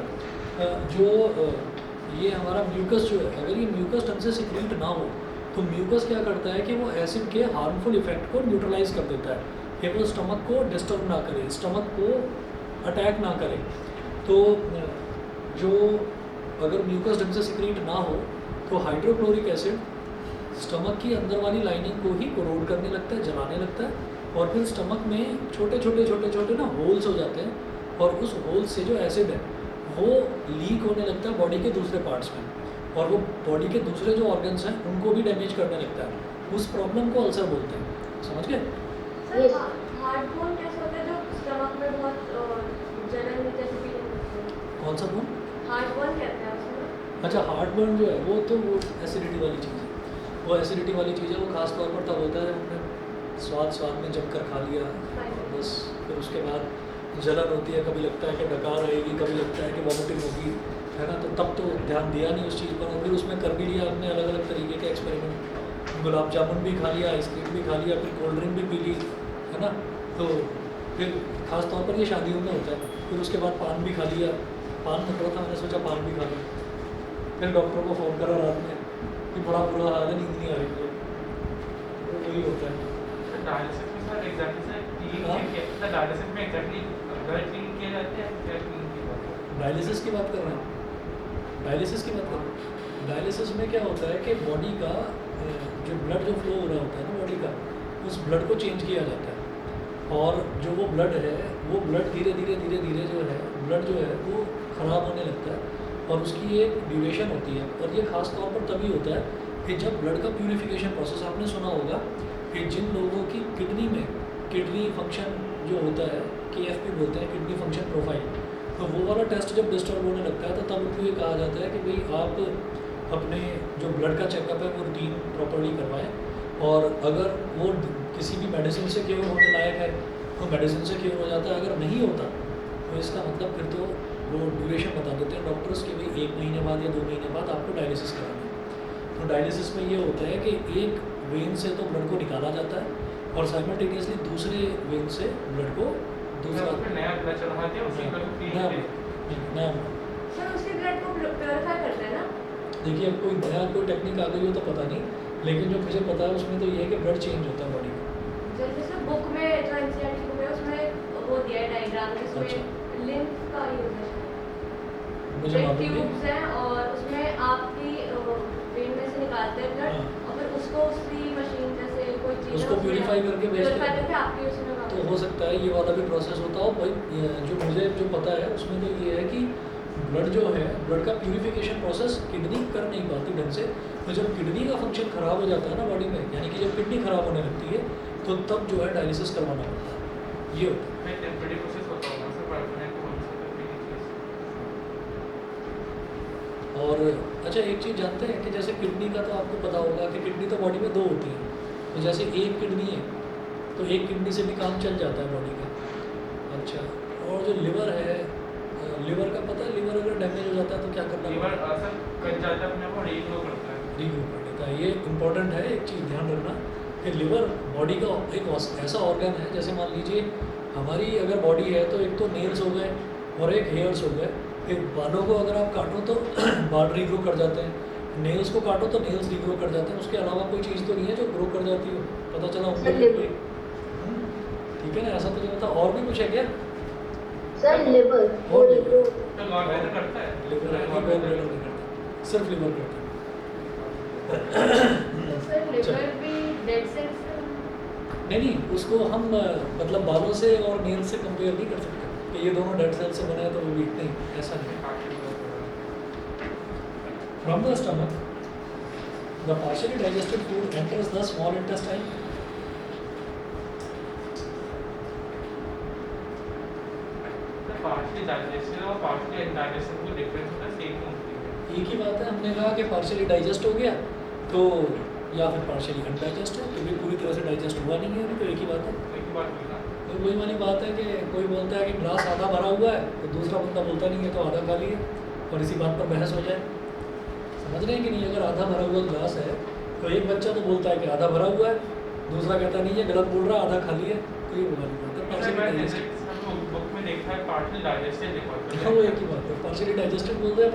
ये हमारा म्यूकस जो है, अगर ये म्यूकस ढंग से सिक्रीट ना हो तो म्यूकस क्या करता है कि वो एसिड के हार्मफुल इफेक्ट को न्यूट्रलाइज कर देता है कि वो स्टमक को डिस्टर्ब ना करे, स्टमक को अटैक ना करे। तो जो अगर म्यूकस ढंग से सिक्रीट ना हो तो हाइड्रोक्लोरिक एसिड स्टमक की अंदर वाली लाइनिंग को ही कोरोड करने लगता है, जलाने लगता है, और फिर स्टमक में छोटे छोटे ना होल्स हो जाते हैं, और उस होल्स से जो एसिड है वो लीक होने लगता है बॉडी के दूसरे पार्ट्स में, और वो बॉडी के दूसरे जो ऑर्गन्स हैं उनको भी डैमेज करने लगता है। उस प्रॉब्लम को अल्सर बोलते हैं, समझ गए।
सर हार्ट बोन कैसे होता है जो स्टमक में बहुत जलन जैसे फीलिंग होती है?
कौन सा बोन?
हार्ट बोन कहते हैं उसमें।
अच्छा, हार्ट बर्न जो है वो तो वो एसिडिटी वाली चीज़ है, वो एसिडिटी वाली चीज़ है। वो खास तौर पर तब होता है जब हमने स्वाद में जम कर खा लिया, और बस फिर उसके बाद जलन होती है, कभी लगता है कि डकार आएगी, कभी लगता है कि वॉमिटिंग होगी, है ना। तो तब तो ध्यान दिया नहीं उस चीज़ पर, और फिर उसमें कर भी लिया हमने अलग अलग तरीके के एक्सपेरिमेंट। गुलाब जामुन भी खा लिया, आइसक्रीम भी खा लिया, फिर कोल्ड ड्रिंक भी पी ली, है ना। तो फिर खास तौर पर ये शादियों में होता है। फिर उसके बाद पान भी खा लिया, पान खा रहा था, मैंने सोचा पान भी खा लिया। फिर डॉक्टर को फ़ोन करा रात में कि बड़ा बुरा हाल है, नींद नहीं आ रही है, तो वही होता है।
डायलिसिस में सर एग्जैक्टली सर डायलिसिस में एग्जैक्टली गलत क्लीन किए जाते हैं, क्या क्लीन किए जाते हैं?
डायलिसिस की बात कर रहे हैं, डायलिसिस की बात कर रहे हैं। डायलिसिस में क्या होता है कि बॉडी का जो ब्लड जो फ्लो हो रहा होता है ना बॉडी का, उस ब्लड को चेंज किया जाता है, और जो वो ब्लड है वो ब्लड धीरे धीरे जो है ब्लड जो है वो ख़राब होने लगता है, और उसकी एक ड्यूरेशन होती है। और ये ख़ास तौर पर तभी होता है कि जब ब्लड का प्यूरिफिकेशन प्रोसेस, आपने सुना होगा कि जिन लोगों की किडनी में किडनी फंक्शन जो होता है KFP बोलते हैं, किडनी फंक्शन प्रोफाइल, तो वो वाला टेस्ट जब डिस्टर्ब होने लगता है तो तब उनको ये कहा जाता है कि भाई आप अपने जो ब्लड का चेकअप है वो रूटीन प्रॉपर्ली करवाएं, और अगर वो किसी भी मेडिसिन से क्योर होने लायक है तो मेडिसिन से क्योर हो जाता है, अगर नहीं होता तो इसका मतलब फिर तो वो ड्यूरेशन बता देते हैं डॉक्टर्स कि भाई 1 महीने बाद या 2 महीने बाद आपको डायलिसिस कराना है। तो डायलिसिस में ये होता है कि एक वेन से तो ब्लड को निकाला जाता है, और साइमल्टेनियसली दूसरे वेन से ब्लड को दूसरा
नया ब्लड चढ़ा के उसी को
नया
क्लीन
सर उसी ब्लड को प्योरीफाई करते हैं ना?
देखिए, अब कोई नया कोई टेक्निक आ गई हो तो पता नहीं, लेकिन जो मुझे पता है उसमें तो ये है कि ब्लड चेंज होता है बॉडी का।
जैसे बुक में जो एनसीईआरटी बुक है उसमें वो दिया है डायग्राम,
अच्छा।
जिसमें लिम्फ का यूज है,
मुझे मालूम नहीं।
ट्यूब्स हैं और उसमें आपकी वेन में से निकालते हैं ब्लड,
हाँ।
और फिर उसको उसी मशीन जैसे कोई चीज़
उसको प्यूरीफाई करके भेजते
प्योरीफाई
हैं।
करके आपकी उसमें
तो हो सकता है ये वाला भी प्रोसेस होता हो भाई। जो मुझे जो पता है उसमें तो ये है कि ब्लड जो है, ब्लड का प्यूरिफिकेशन प्रोसेस किडनी कर नहीं पाती ढंग से, तो जब किडनी का फंक्शन ख़राब हो जाता है ना बॉडी में, यानी कि जब किडनी ख़राब होने लगती है तो तब जो है डायलिसिस करवाना पड़ता है। ये होता है।
टेम्परेरी प्रोसेस होता होगा सर, परमानेंट होने से
और अच्छा, एक चीज़ जानते हैं कि जैसे किडनी का तो आपको पता होगा कि किडनी तो बॉडी में 2 होती है, तो जैसे एक किडनी है तो एक किडनी से भी काम चल जाता है बॉडी का। अच्छा, और जो लिवर है लिवर का पता है, लिवर अगर डैमेज हो जाता है तो क्या करना
लीवर
पड़ता है?
सर कट जाता है अपने आप और रीग्रो करता है।
रीग्रो कर देता है। ये इम्पोर्टेंट है, एक चीज़ ध्यान रखना कि लिवर बॉडी का एक ऐसा ऑर्गन है, जैसे मान लीजिए हमारी अगर बॉडी है तो एक तो नेल्स हो गए और एक हेयर्स हो गए। फिर बालों को अगर आप काटो तो बाल रीग्रो कर जाते हैं, नेल्स को काटो तो नेल्स रीग्रो कर जाते हैं। उसके अलावा कोई चीज़ तो नहीं है जो ग्रो कर जाती हो, पता चला
सर,
ऊपर
liver।
ठीक है ना, ऐसा तो नहीं होता। और भी कुछ है क्या?
सर लिवर वो
और
लिवर
तो गॉड ब्लैडर करता है।
लिवर है,
गॉड
गॉल
ब्लैडर
ब्लैडर नहीं करता, सिर्फ लिवर करता
तो सर
है।
लिवर भी डेड सेल्स से
नहीं नहीं, उसको हम मतलब बालों से और नेल से कंपेयर नहीं कर सकते कि ये दोनों डेड सेल से बने हैं तो वो वीक नहीं, ऐसा नहीं। From the stomach the partially digested food enters the small intestine.
Partially digested और पार्शियली अनडाइजेस्टेड में डिफरेंस होता है, सेम होती है।
एक ही बात है, हमने कहा कि पार्शियली डाइजेस्ट हो गया तो या फिर पार्शियली अनडाइजेस्ट है, क्योंकि पूरी तरह से डाइजेस्ट हुआ नहीं है अभी, तो एक ही बात है।
एक ही बात हुई ना।
तो वही वाली बात है कि कोई बोलता है कि ग्लास आधा भरा हुआ है तो दूसरा बंदा बोलता नहीं है तो आधा खाली है, और इसी बात पर बहस हो जाए। समझ रहे हैं कि नहीं? अगर आधा भरा हुआ ग्लास है तो एक बच्चा तो बोलता है कि आधा भरा हुआ है, दूसरा कहता नहीं है, गलत बोल रहा है, आधा खाली है। तो ये वाली बात है,
सर
पार्शियली
मैं
डाइजेस्टेड।
बुक में देखा है पार्शियली डाइजेस्टेड लिखा होता है।
हाँ, वो एक ही बात है, पार्शियली डाइजेस्टेड बोल रहे हैं,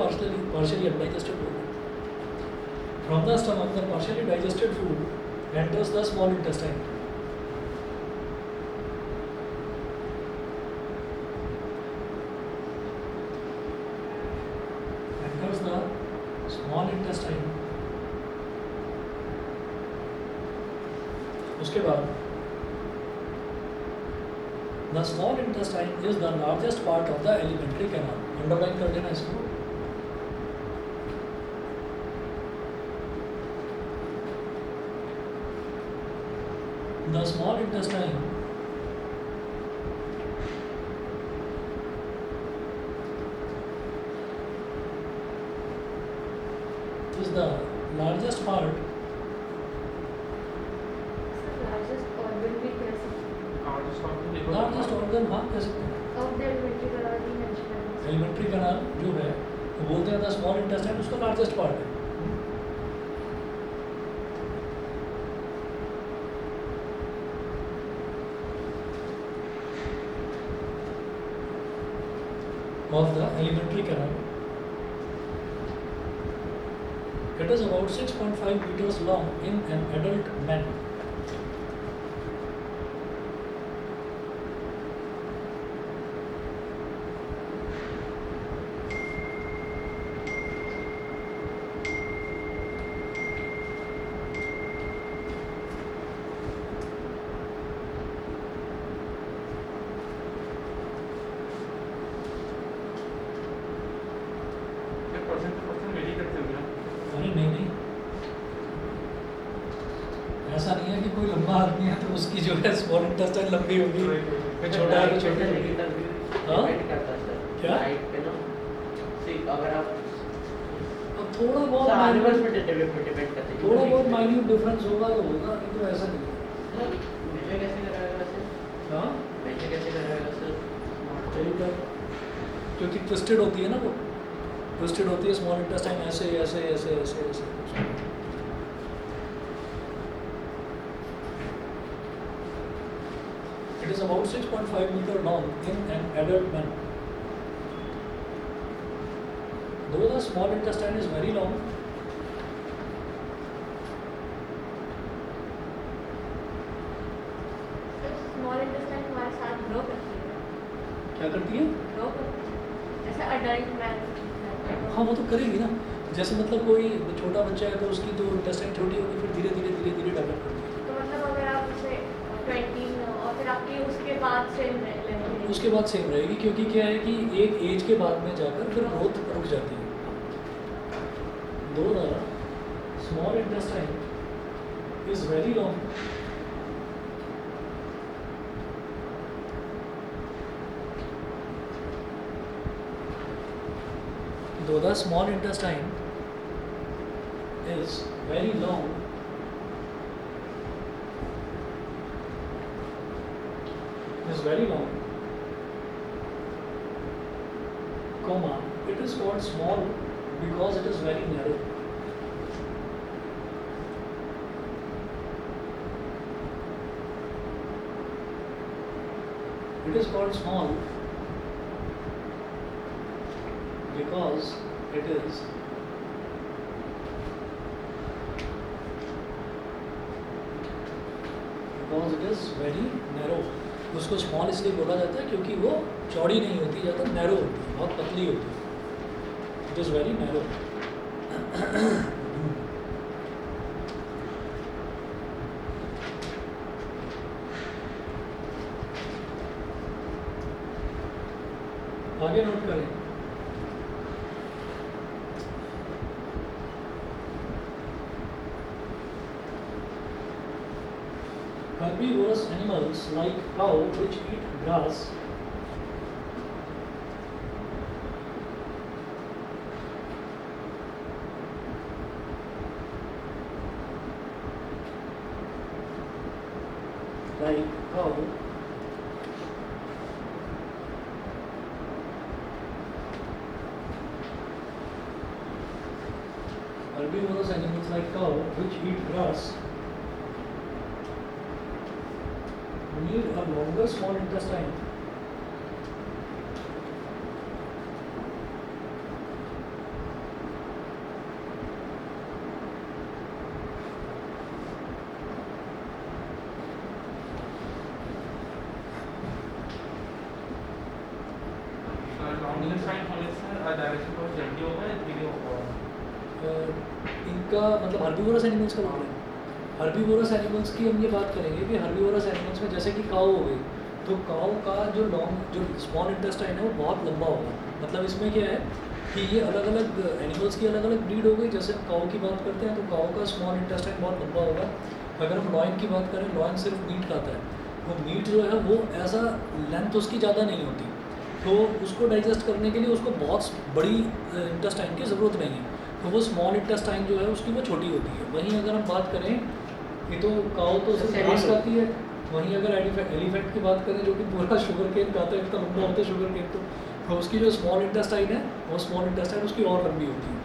पार्शियली अनडाइजेस्टेड बोल रहे हैं। From the stomach the partially digested food enters the small intestine. enters the small intestine। उसके बाद the small intestine is the largest part of the alimentary canal। Underline कर देना इसको। The small intestine is the largest part
largest organ भी कह सकते
largest organ, हाँ कह सकते हैं।
हैं ऑफ द एलिमेंट्री कनाल भी मेंशन करना
एलिमेंट्री कैनाल जो है वो बोलते हैं द स्मॉल इंटेस्टाइन, उसका लार्जेस्ट पार्ट है। of the alimentary canal। It is about 6.5 meters long in an adult man।
Percent very करते हो ना।
अरे नहीं नहीं, ऐसा नहीं है कि कोई लंबा आदमी है तो उसकी जो है स्मॉल इंटेस्टाइन लंबी होगी, फिर छोटा है तो छोटी होगी। हाँ? क्या?
अगर आप
अब थोड़ा बहुत
एनिमल्स में डिपेंड करते हैं।
थोड़ा बहुत माइन्यूट डिफरेंस होगा तो होगा, नहीं तो ऐसा नहीं है।
मेजर कैसे कराएगा वैसे?
हाँ,
मेजर कैसे कराएगा सर?
वही कर, क्योंकि ट्विस्टेड होती है ना, वो ट्विस्टेड होती है स्मॉल इंटेस्टाइन, ऐसे ऐसे ऐसे ऐसे ऐसे। It is about 6.5 meter long in an adult man। Though the small intestine is very long,
small intestine हमारे साथ ग्रो करती है,
क्या करती है?
ग्रो करती है जैसे अडल्ट मैन।
हाँ, वो तो करेगी ना। जैसे मतलब कोई छोटा बच्चा है तो उसकी तो इंटेस्टाइन छोटी होगी, फिर धीरे धीरे धीरे धीरे डेवलप करती है।
तो मतलब अगर आप उसे 20 और फिर आपकी उसके बाद से लेंगे
उसके बाद सेम रहेगी, क्योंकि क्या है कि एक एज के बाद में जाकर फिर ग्रोथ रुक जाती है। दो the small intestine is very long, though the small intestine is very long, comma, it is called small because it is very narrow. It is called small because it is very narrow. उसको small इसलिए बोला जाता है क्योंकि वो चौड़ी नहीं होती, ज़्यादा नैरो होती है, बहुत पतली होती है. It is very narrow. आगे नोट करें. Herbivorous animals like cow which eat grass Herbivorous animals like cow which eat grass need a longer small intestine
long intestine होने से डाइजेशन बहुत जल्दी होगा या धीरे होगा?
इनका मतलब हर्बीवोरस एनिमल्स का बोल रहे हैं. हर्बीवोरस एनिमल्स की हम ये बात करेंगे कि हर्बीवोरस एनिमल्स में जैसे कि काऊ हो गई, तो काऊ का जो स्मॉल इंटेस्टाइन है वो बहुत लंबा होगा. मतलब इसमें क्या है कि ये अलग अलग एनिमल्स की अलग अलग ब्रीड हो गई. जैसे हम काऊ की बात करते हैं तो काऊ का स्मॉल इंटेस्टाइन बहुत लंबा होगा. अगर हम लॉयन की बात करें, लॉयन सिर्फ मीट खाता है. वो मीट जो है वो ऐसा लेंथ उसकी ज़्यादा नहीं होती, तो उसको डाइजेस्ट करने के लिए उसको बहुत बड़ी इंटेस्टाइन की ज़रूरत नहीं है. तो वो स्मॉल इंटेस्टाइन जो है उसकी वो छोटी होती है. वहीं अगर हम बात करें कि तो काऊ तो सिर्फ घास खाती है, वहीं अगर एलिफेंट की बात करें जो कि पूरा शुगर केन खाता है, इतना लंबा होता है शुगर केन, तो उसकी जो स्मॉल इंटेस्टाइन है वो स्मॉल इंटेस्टाइन उसकी और लंबी होती है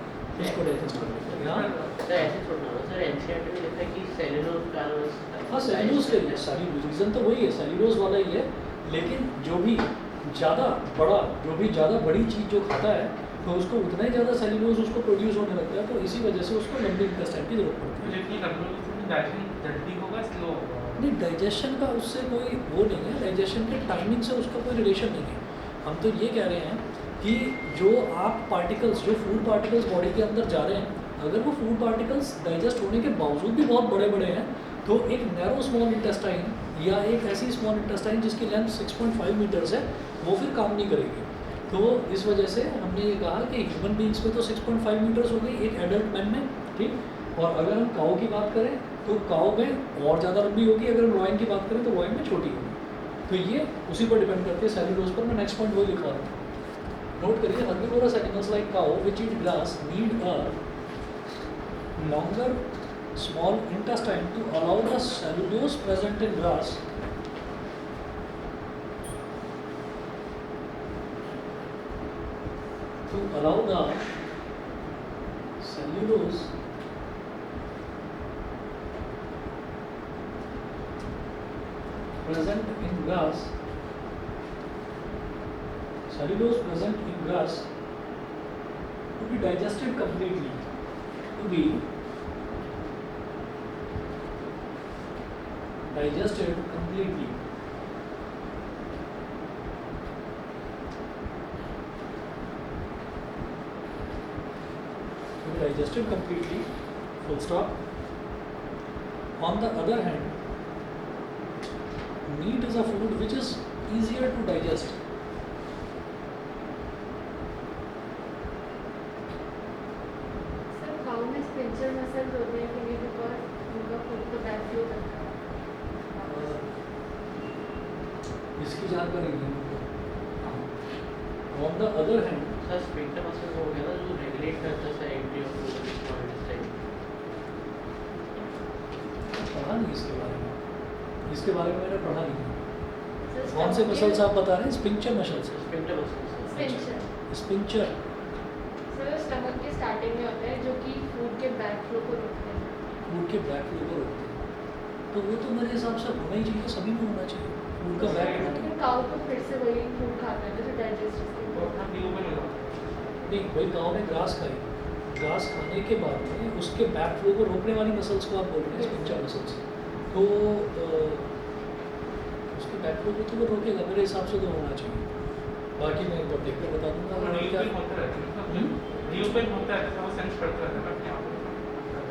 उसको डाइजेस्ट करने के लिए. हाँ
सर ऐसे छोड़ना होगा सर, एनसीईआरटी में लिखा है कि सेलुलोज कार्बोस.
हाँ सेल्यूलोज के लिए सारी रीज़न तो वही है, सेल्यूलोज वाला ही है. लेकिन जो भी ज़्यादा बड़ी चीज़ जो खाता है तो उसको उतना ही ज़्यादा सेल्यूलोज उसको प्रोड्यूस होने लगता है, तो इसी वजह से उसको लंबी इंटेस्टाइन की जरूरत पड़ती है.
जितनी लंबी होगी डाइजेशन जल्दी होगा स्लो होगा?
नहीं, डाइजेशन का उससे कोई वो नहीं है, डाइजेशन के टाइमिंग से उसका कोई रिलेशन नहीं है. हम तो ये कह रहे हैं कि जो आप पार्टिकल्स, जो फूड पार्टिकल्स बॉडी के अंदर जा रहे हैं, अगर वो फूड पार्टिकल्स डाइजेस्ट होने के बावजूद भी बहुत बड़े बड़े हैं, तो एक नैरो स्मॉल इंटेस्टाइन या एक ऐसी स्मॉल इंटेस्टाइन जिसकी लेंथ 6.5 मीटर्स है वो फिर काम नहीं करेगी. तो इस वजह से हमने ये कहा कि ह्यूमन बींग्स में तो 6.5 मीटर्स हो गई एक एडल्ट मैन में, ठीक. और अगर हम काऊ की बात करें तो काऊ में और ज़्यादा लंबी होगी. अगर हम लॉयन की बात करें तो लॉयन में छोटी होगी. तो ये उसी पर डिपेंड करते हैं सेल्यूलोज पर. मैं नेक्स्ट पॉइंट वही लिखा रहा हूँ, नोट करिए. Herbivorous animals like cow which eat grass need a longer small intestine to allow the cellulose present in grass cellulose present in grass to be digested completely. To be digested completely. To be digested completely, full stop. On the other hand, meat is a food which is easier to digest.
काऊ में sphincter muscles होते हैं कि नहीं, because उनका खुद तो back flow करता है.
इसकी जानकारी नहीं. On the other hand
sir sphincter muscle हो गया ना जो रेगुलेट करता है एंट्री ऑफ स्मॉल इंटेस्टाइन.
पढ़ा नहीं इसके बारे में, इसके बारे में मैंने पढ़ा नहीं.
Sir,
कौन से
stomach
मसल्स
के-
आप बता रहे हैं? Sphincter muscles.
Sphincter muscle
sphincter
sphincter
sir stomach के स्टार्टिंग में होता है जो कि फूड के बैक फ्लो को रोकते हैं।
फूड के बैक फ्लो को रोकते हैं, तो वो तो मेरे हिसाब से होना ही चाहिए, सभी में होना चाहिए फूड का बैक फ्लो।
फिर काउ तो फिर से वही फूड खाता है जो डाइजेस्टिव
वो अपना ट्यूब में लगा
नहीं, वही गाँव में ग्रास खाई, ग्रास खाने के बाद में उसके बैक फ्लो को रोकने वाली मसल्स को आप बोल रहे हैं स्पिंचर मसल्स, तो उसके बैक फ्लो को तो वो रोकेगा मेरे हिसाब से तो होना चाहिए। बाकी मैं एक बार देख कर बता दूंगा अगर क्या
रीओपन होता रहता है, रीओपन होता है तो वो सेंस करता रहता है अपने आप को।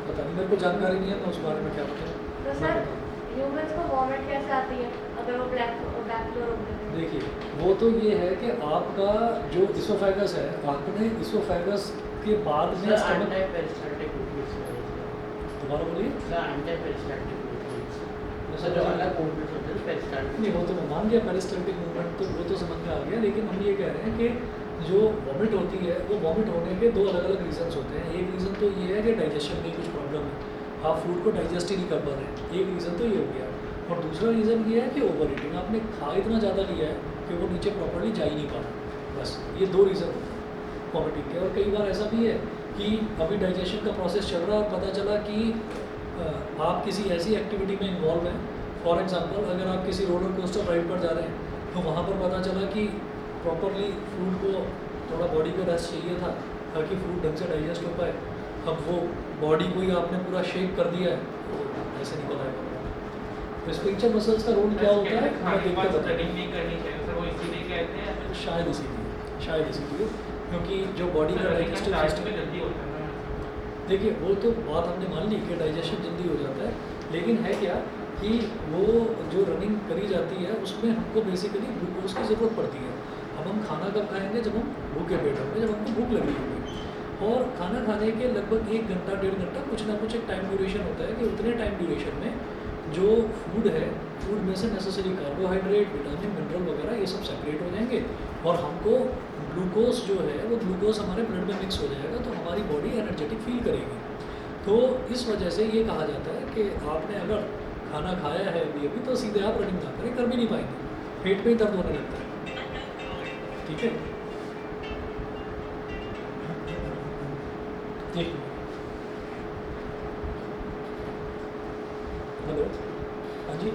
पता नहीं, मेरे को जानकारी नहीं है, मैं उस बारे में क्या बताऊँ।
तो सर ह्यूमंस को वॉमिट कैसे आती है अगर वो बैक फ्लो रोक देते हैं?
देखिए वो तो ये है कि आपका जो इसोफेगस है, आपने इसोफेगस के बाद में स्टमक,
एंटी-पेरिस्टाल्टिक मूवमेंट्स है।
दोबारा बोलिए।
एंटी-पेरिस्टाल्टिक मूवमेंट्स जैसे जो अलग मूवमेंट्स होते हैं पेरिस्टाल्टिक
नहीं, वो तो मैं मान गया पेरिस्टाल्टिक मूवमेंट, तो वो तो समझ में आ गया, लेकिन हम ये कह रहे हैं कि जो वॉमिट होती है वो वॉमिट होने के दो अलग अलग रीजंस होते हैं। एक रीज़न तो ये है कि डाइजेशन में कुछ प्रॉब्लम है, आप फूड को डाइजेस्ट ही नहीं कर पा रहे हैं, एक रीज़न तो ये हो गया। और दूसरा रीज़न ये है कि ओवर ईटिंग, आपने खा इतना ज़्यादा लिया है कि वो नीचे प्रॉपर्ली जा ही नहीं पा रहा। बस ये दो रीज़न होते हैं वॉमिटिंग के। और कई बार ऐसा भी है कि अभी डाइजेशन का प्रोसेस चल रहा है और पता चला कि आप किसी ऐसी एक्टिविटी में इन्वॉल्व हैं, फॉर एग्जांपल अगर आप किसी रोलर कोस्टर राइड पर जा रहे हैं तो वहाँ पर पता चला कि प्रॉपरली फूड को थोड़ा बॉडी को रेस्ट चाहिए था ताकि फूड ढंग से डाइजेस्ट हो पाए। अब वो बॉडी को ही आपने पूरा शेक कर दिया है, तो ऐसे निकल आएगा। तो स्पिंचर मसल्स का रोल क्या होता है मैं
खाने के
देख
बाद
कर बताऊँ।
रनिंग नहीं करनी चाहिए सर, वो इसीलिए कहते हैं
शायद इसीलिए क्योंकि जो बॉडी का डाइजेस्टिव
स्टार्ट
सिस्टम,
में जल्दी होता है ना।
देखिए वो तो बात हमने मान ली कि डाइजेशन जल्दी हो जाता है, लेकिन है क्या कि वो जो रनिंग करी जाती है उसमें हमको बेसिकली ग्लूकोज की ज़रूरत पड़ती है। अब हम खाना कब खाएंगे? जब हम भूखे पेट होंगे, जब हमको भूख लगी होगी। और खाना खाने के लगभग 1 घंटा 1.5 घंटा कुछ ना कुछ एक टाइम ड्यूरेशन होता है कि उतने टाइम ड्यूरेशन में जो फूड है, फूड में से नेसेसरी कार्बोहाइड्रेट, विटामिन, मिनरल वगैरह ये सब सेपरेट हो जाएंगे और हमको ग्लूकोज जो है वो ग्लूकोज हमारे ब्लड में मिक्स हो जाएगा, तो हमारी बॉडी एनर्जेटिक फील करेगी। तो इस वजह से ये कहा जाता है कि आपने अगर खाना खाया है अभी तो सीधे आप रनिंग ना करें, कर भी नहीं पाएंगे, पेट में ही दर्द होने लगता है। ठीक है, एक हेलो, हाँ जी,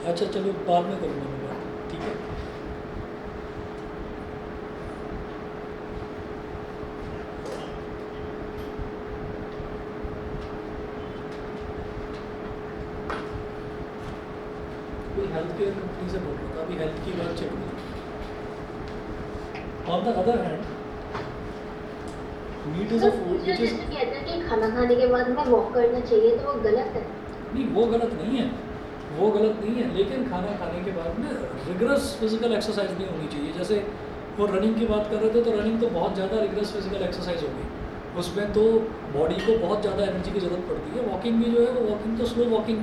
अच्छा चलो बाद में करूँगा मैं बात, ठीक है। कोई हेल्थ केयर कंपनी से बोल रहा था, अभी हेल्थ की बात चल रही है। On the other hand meat is a food
जो
विच इज,
जैसे कहते हैं कि खाना खाने के बाद में वॉक करना चाहिए, तो वो गलत है।
नहीं वो गलत नहीं है, वो गलत नहीं है, लेकिन खाना खाने के बाद में रिगरस फिजिकल एक्सरसाइज नहीं होनी चाहिए। जैसे वो रनिंग की बात कर रहे थे, तो रनिंग तो बहुत ज़्यादा रिगरस फिजिकल एक्सरसाइज होगी, उसमें तो बॉडी को बहुत ज़्यादा एनर्जी की ज़रूरत पड़ती है। वॉकिंग भी जो है वो वॉकिंग तो स्लो वॉकिंग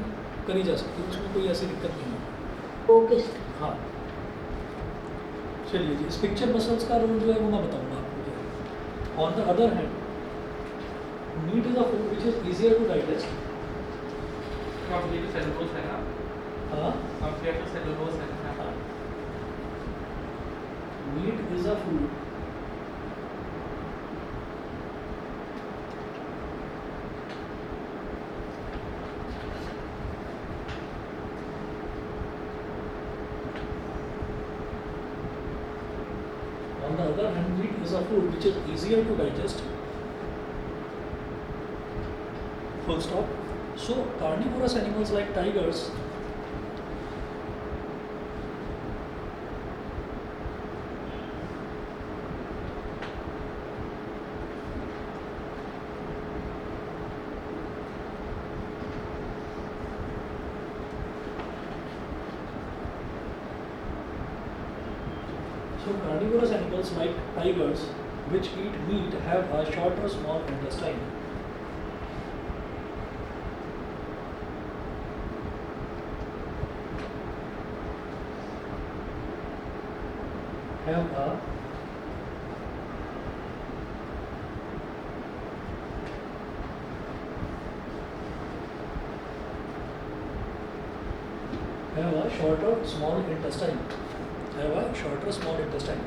करी जा सकती है, उसमें कोई ऐसी दिक्कत नहीं है।
Okay sir.
हाँ चलिए जी, स्पिंचर मसल्स का रोल जो है वो मैं बताऊँगा आपको। On the other hand meat is a food which is easier to digest.
अब ये तो सेलुलोज है ना,
हाँ,
अब ये तो सेलुलोज है ना।
Meat is a food on the other hand, meat is a food which is easier to digest. Full stop. So carnivorous animals like tigers So carnivorous animals like tigers which eat meat have a shorter small intestine. Have a have a shorter small intestine, have a shorter small intestine.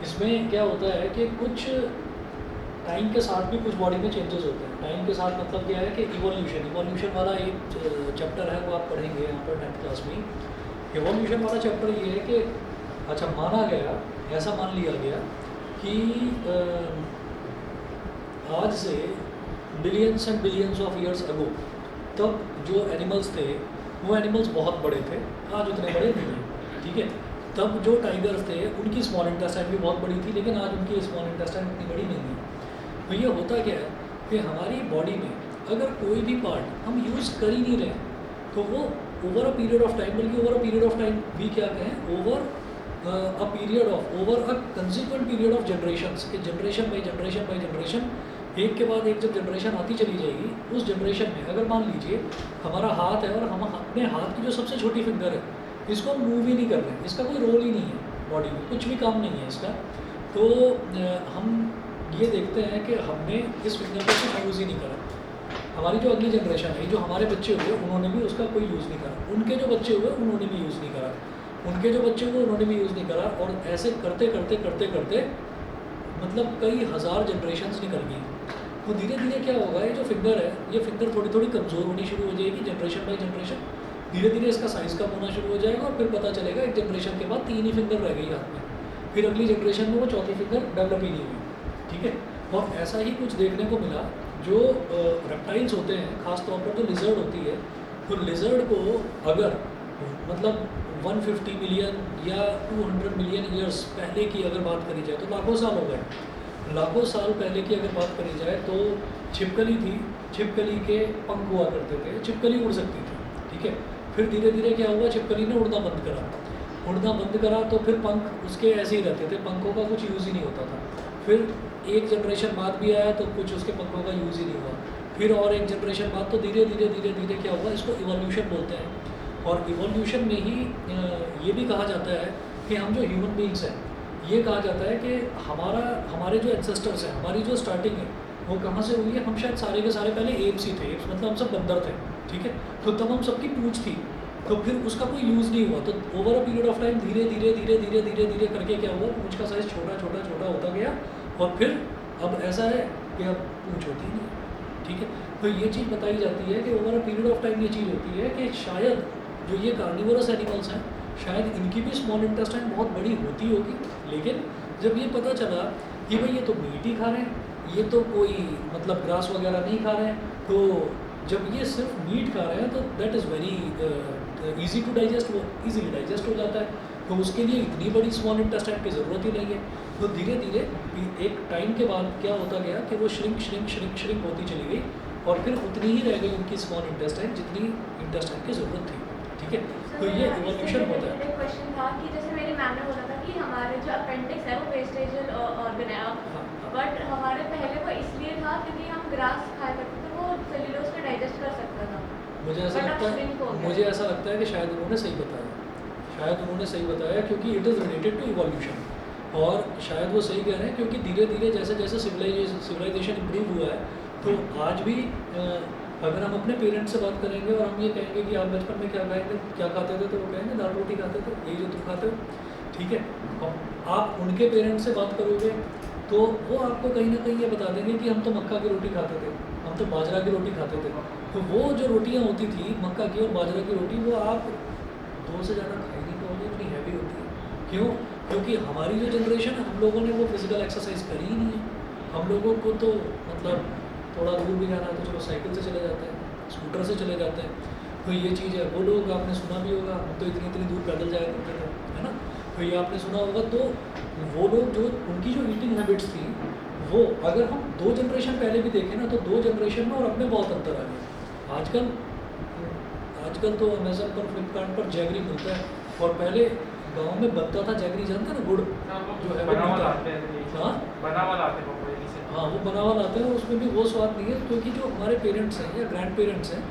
इसमें क्या होता है कि कुछ time के साथ भी कुछ बॉडी में चेंजेस होते हैं। टाइम के साथ मतलब क्या है कि इवोल्यूशन वाला एक चैप्टर है, वो आप पढ़ेंगे यहाँ पर 10th क्लास में। इवोल्यूशन वाला चैप्टर ये है कि अच्छा माना गया, ऐसा मान लिया गया कि आज से billions and billions of years ago तब जो एनिमल्स थे वो एनिमल्स बहुत बड़े थे, आज उतने बड़े नहीं हैं, ठीक है। तब जो टाइगर्स थे उनकी स्मॉल इंटेस्टाइन भी बहुत बड़ी थी, लेकिन आज उनकी स्मॉल इंटेस्टाइन इतनी बड़ी नहीं है। तो ये होता क्या है कि हमारी बॉडी में अगर कोई भी पार्ट हम यूज़ कर ही नहीं रहे तो वो over a period of time, बल्कि over a period of time भी क्या कहें, over a consequent period of generations, कि जनरेशन बाई जनरेशन एक के बाद एक जब जनरेशन आती चली जाएगी, उस जनरेशन में अगर मान लीजिए हमारा हाथ है और हम अपने हाथ की जो सबसे छोटी फिंगर है इसको हम मूव ही नहीं कर रहे हैं, इसका कोई रोल ही नहीं है बॉडी में, कुछ भी काम नहीं है इसका, तो हम ये देखते हैं कि हमने इस फिंगर को कुछ यूज़ ही नहीं करा। हमारी जो अगली जनरेशन है, जो हमारे बच्चे हुए उन्होंने भी उसका कोई यूज़ नहीं करा, उनके जो बच्चे हुए उन्होंने भी यूज़ नहीं करा, उनके जो बच्चे हुए उन्होंने भी यूज़ नहीं करा, और ऐसे करते करते करते करते मतलब कई हज़ार जनरेशन्स निकल गई। तो धीरे धीरे क्या होगा, ये जो फिंगर है ये फिंगर थोड़ी थोड़ी कमज़ोर होनी शुरू हो जाएगी जनरेशन बाई जनरेशन, धीरे धीरे इसका साइज़ कम होना शुरू हो जाएगा, और फिर पता चलेगा एक जनरेशन के बाद 3 ही फिंगर रह गई हाथ में, फिर अगली जनरेशन में वो चौथी फिंगर डेवलप ही नहीं हुई, ठीक है। और ऐसा ही कुछ देखने को मिला, जो रेप्टाइल्स होते हैं, ख़ासतौर पर जो लिजर्ड होती है, तो लिजर्ड को अगर मतलब 150 मिलियन या 200 मिलियन ईयर्स पहले की अगर बात करी जाए तो लाखों साल हो गए, लाखों साल पहले की अगर बात करी जाए तो छिपकली थी, छिपकली के पंख हुआ करते थे, छिपकली उड़ सकती थी, ठीक है। फिर धीरे धीरे क्या हुआ, छिपकली ने उड़ना बंद करा तो फिर पंख उसके ऐसे ही रहते थे, पंखों का कुछ यूज़ ही नहीं होता था। फिर एक जनरेशन बाद भी आया तो कुछ उसके पंखों का यूज़ ही नहीं हुआ, फिर और एक जनरेशन बाद, तो धीरे धीरे क्या हुआ, इसको इवोल्यूशन बोलते हैं। और इवोल्यूशन में ही ये भी कहा जाता है कि हम जो ह्यूमन बीइंग्स हैं, ये कहा जाता है कि हमारे जो एंसेस्टर्स हैं, हमारी जो स्टार्टिंग है वो कहाँ से हुई है, हम शायद सारे के सारे पहले एप्स ही थे, एप्स मतलब हम सब बंदर थे, ठीक है। तो तब हम सबकी पूंछ थी, तो फिर उसका कोई यूज़ नहीं हुआ, तो over a period of time धीरे धीरे करके क्या हुआ, पूंछ का साइज़ छोटा होता गया, और फिर अब ऐसा है कि अब पूंछ होती नहीं, ठीक है। तो ये चीज़ बताई जाती है कि over a period of time ये चीज़ होती है कि शायद जो ये कार्निवोरस एनिमल्स हैं, शायद इनकी भी स्मॉल इंटेस्टाइन बहुत बड़ी होती होगी, लेकिन जब ये पता चला कि भाई ये तो मीट ही खा रहे हैं, ये तो कोई मतलब ग्रास वगैरह नहीं खा रहे हैं, तो जब ये सिर्फ मीट खा रहे हैं तो that is very easy to digest, वो ईजीली डाइजेस्ट हो जाता है, तो उसके लिए इतनी बड़ी स्मॉल इंटेस्टाइन की ज़रूरत ही नहीं है। तो धीरे धीरे एक टाइम के बाद क्या होता गया कि वो श्रिंक होती चली गई, और फिर उतनी ही रह गई उनकी स्मॉल इंटेस्टाइन जितनी इंटेस्टाइन की ज़रूरत थी, ठीक है। तो ये इवोल्यूशन होता है।
क्वेश्चन था कि जैसे मेरी मैम ने बोला था कि हमारे जो अपेंडिक्स है वो वेस्टेजल ऑर्गन है, बट हमारे पहले वो इसलिए था क्योंकि हम ग्रास खाया करते थे, वो सेल्यूलोज को डाइजेस्ट कर सकता था।
मुझे ऐसा लगता है कि शायद उन्होंने सही बताया, क्योंकि it is related to evolution, और शायद वो सही कह रहे हैं, क्योंकि धीरे धीरे जैसे जैसे सिविलाइजेशन इम्प्रूव हुआ है, तो आज भी अगर हम अपने पेरेंट्स से बात करेंगे और हम ये कहेंगे कि आप बचपन में क्या खाते थे, तो वो कहेंगे दाल रोटी खाते थे, यही जो तुम खाते हो, ठीक है। और आप उनके पेरेंट्स से बात करोगे तो वो आपको कहीं ना कहीं ये बता देंगे कि हम तो मक्का की रोटी खाते थे, हम तो बाजरा की रोटी खाते थे। तो वो जो रोटियाँ होती थी मक्का की और बाजरा की रोटी, वो आप 2 से ज़्यादा खा ही नहीं पाओगे, इतनी हैवी होती है। क्यों? क्योंकि हमारी जो जनरेशन है, हम लोगों ने वो फिजिकल एक्सरसाइज करी ही नहीं है। हम लोगों को तो मतलब थोड़ा दूर भी जाना है तो चलो साइकिल से चले जाते हैं, स्कूटर से चले जाते हैं, तो ये चीज़ है। वो लोग आपने सुना भी होगा, हम तो इतनी दूर पैदल जाया करते थे, है ना, तो ये आपने सुना होगा। तो वो लोग जो उनकी जो ईटिंग हैबिट्स थी, वो अगर हम 2 जनरेशन पहले भी देखें ना, तो 2 जनरेशन में और अब में बहुत अंतर आ गया। आजकल तो अमेजन पर, फ्लिपकार्ट पर जैगरी मिलता है, और पहले गांव में बनता था जैगरी, जानते हैं ना, गुड़ जो है वो
लाते हैं, हाँ
वो बनावा लाते हैं, उसमें भी वो स्वाद नहीं है। क्योंकि जो हमारे पेरेंट्स हैं या ग्रैंड पेरेंट्स हैं,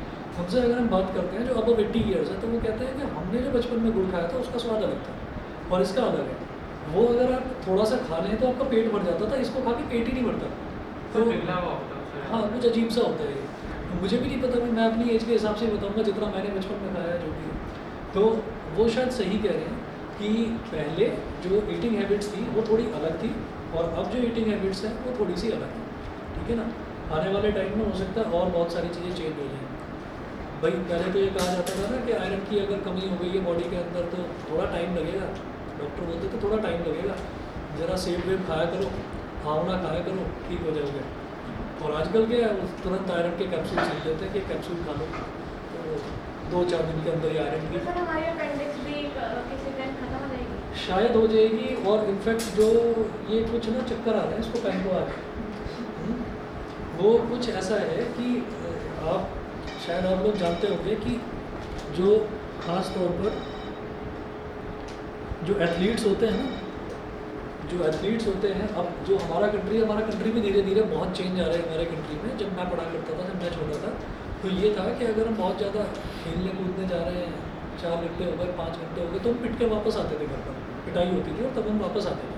उनसे अगर हम बात करते हैं जो अब 80 ईयर्स है, तो वो कहते हैं कि हमने जो बचपन में गुड़ खाया था उसका स्वाद अलग था और इसका अलग है। वो अगर आप थोड़ा सा खा लें तो आपका पेट भर जाता था, इसको खा के पेट ही नहीं भरता। तो हाँ, कुछ अजीब सा होता है। मुझे भी नहीं पता, मैं अपनी एज के हिसाब से बताऊँगा जितना मैंने बचपन में खाया है जो भी। तो वो शायद सही कह रहे हैं कि पहले जो ईटिंग हैबिट्स थी वो थोड़ी अलग थी और अब जो ईटिंग हैबिट्स हैं वो थोड़ी सी अलग हैं, ठीक है ना। आने वाले टाइम में हो सकता है और बहुत सारी चीज़ें चेंज हो जाएँ। भाई पहले तो ये कहा जाता था ना कि आयरन की अगर कमी हो गई है बॉडी के अंदर तो थोड़ा टाइम लगेगा, डॉक्टर बोलते थे थोड़ा टाइम लगेगा, ज़रा सेब वेब खाया करो, आंवला खाया करो, ठीक हो जाओगे। और आजकल क्या है, तुरंत आयरन के कैप्सूल लिख देते हैं कि कैप्सूल खा लो, तो 2-4 दिन के अंदर ही आयरन की
सर हमारी अपेंडिक्स भी किसी दिन खत्म हो जाएगी?
शायद हो जाएगी। और इनफैक्ट जो ये कुछ ना चक्कर आ रहे हैं इसको पैंको आ रहे हैं, वो कुछ ऐसा है कि आप शायद आप लोग जानते होंगे कि जो ख़ास तौर पर जो एथलीट्स होते हैं ना, जो एथलीट्स होते हैं, अब जो हमारा कंट्री में धीरे धीरे बहुत चेंज आ रहा है हमारे कंट्री में। जब मैं पढ़ा करता था, जब मैं छोटा था, तो ये था कि अगर हम बहुत ज़्यादा खेलने कूदने जा रहे हैं, 4 घंटे हो गए, 5 घंटे हो गए, तो हम पिट के वापस आते थे घर पर, पिटाई होती थी और तब हम वापस आते थे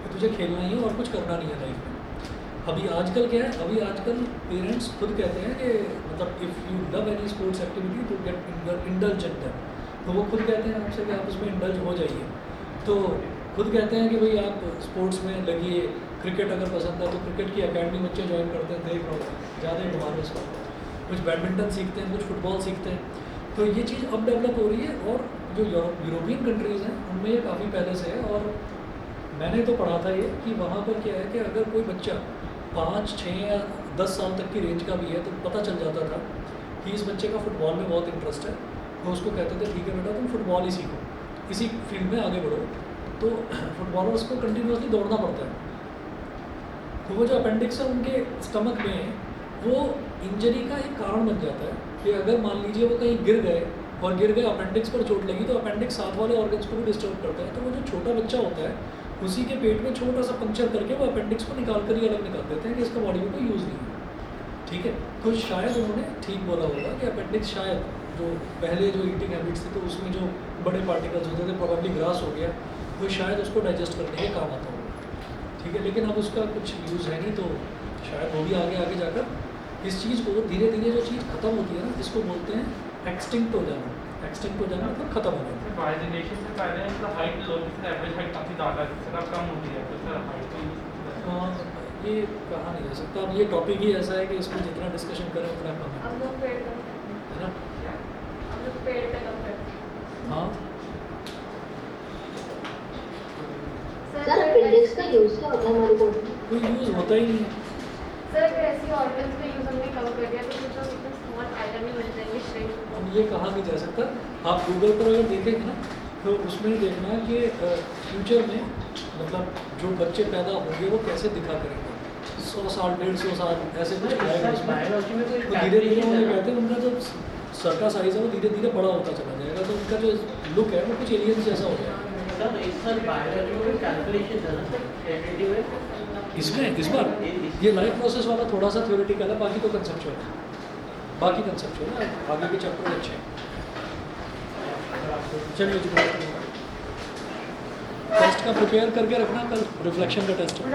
कि तुझे खेलना ही है और कुछ करना नहीं है लाइफ में। अभी आजकल क्या है, अभी आजकल पेरेंट्स खुद कहते हैं कि मतलब if you love any sports activity तो गेट इंडल्ज इन दैट, तो वो खुद कहते हैं आपसे कि आप उसमें इंडल्ज हो जाइए। तो खुद कहते हैं कि भाई आप स्पोर्ट्स में लगिए, क्रिकेट अगर पसंद है तो क्रिकेट की अकेडमी बच्चे ज्वाइन करते हैं, देख रहा हूँ ज़्यादा ही डिमांड है इसका। कुछ बैडमिंटन सीखते हैं, कुछ फुटबॉल सीखते हैं, तो ये चीज़ अब डेवलप हो रही है। और जो यूरोपियन कंट्रीज़ हैं उनमें ये काफ़ी पहले से है। और मैंने तो पढ़ा था ये कि वहाँ पर क्या है कि अगर कोई बच्चा 5, 6 या 10 साल तक की रेंज का भी है तो पता चल जाता था कि इस बच्चे का फुटबॉल में बहुत इंटरेस्ट है, तो उसको कहते थे ठीक है बेटा तुम फुटबॉल ही सीखो, इसी फील्ड में आगे बढ़ो। तो फुटबॉलर्स को कंटिन्यूसली दौड़ना पड़ता है, तो वो जो अपेंडिक्स है उनके स्टमक में, वो इंजरी का एक कारण बन जाता है कि अगर मान लीजिए वो कहीं गिर गए और गिर गए, अपेंडिक्स पर चोट लगी, तो अपेंडिक्स साथ वाले ऑर्गन्स को भी डिस्टर्ब करता है। तो वो जो छोटा बच्चा होता है उसी के पेट में छोटा सा पंक्चर करके वो अपेंडिक्स को निकाल कर ही अलग निकाल देते हैं कि इसका बॉडी में कोई यूज़ नहीं है, ठीक है। तो शायद उन्होंने ठीक बोला होगा कि अपेंडिक्स शायद जो पहले जो ईटिंग हैबिट्स थी तो उसमें जो बड़े पार्टिकल्स होते थे प्रोबेबली ग्रास हो गया, तो शायद उसको डाइजेस्ट करने के काम आता होगा, ठीक है। लेकिन अब उसका कुछ यूज़ है नहीं, तो शायद वो भी आगे जाकर इस चीज़ को धीरे धीरे जो चीज़ खत्म होती है ना, इसको बोलते हैं एक्सटिंक्ट हो जाना। एक्सटिंक्ट हो जाना मतलब खत्म हो जाना।
बाय जनरेशन से पहले इनका हाइट लो थी, सर एवरेज हाइट काफ़ी ज़्यादा थी, सर अब कम होती है, तो सर हाइट तो
ये कहा नहीं जा सकता। अब ये टॉपिक ही ऐसा है कि इसमें जितना डिस्कशन करें उतना कम
हम लोग पेड़ कम
है ना।
हम लोग पेड़ पे कम करते हैं।
हाँ,
सर अपेंडिक्स का यूज क्या होता है हमारी बॉडी में?
कोई यूज़ होता ही नहीं है।
सर अगर ऐसी ऑर्गन्स का यूज़ हमने कम कर दिया तो कुछ हम इतना स्मॉल आइटम ही बन जाएंगे श्रिंक।
अब ये कहा नहीं जा सकता। आप गूगल पर अगर देखेंगे ना तो उसमें देखना कि फ्यूचर में मतलब जो बच्चे पैदा होंगे वो कैसे दिखा करेंगे, 100 साल 150 साल ऐसे कुछ आएगा उसमें।
बायोलॉजी में कोई
तो धीरे धीरे वो ये कहते हैं उनका जो सर का साइज़ है वो धीरे धीरे बड़ा होता चला जाएगा, तो उनका जो लुक है वो कुछ एलियंस जैसा हो जाएगा।
सर इस सर बायोलॉजी में कैलकुलेशन है ना सर, एबिलिटी में
इसमें इस बार ये लाइफ प्रोसेस वाला थोड़ा सा थ्योरेटिकल है, बाकी तो कंसेप्चुअल है। बाकी कंसेप्चुअल है, आगे के चैप्टर अच्छे हैं। चलिए जी, टेस्ट का प्रिपेयर करके रखना, कल रिफ्लेक्शन का टेस्ट है।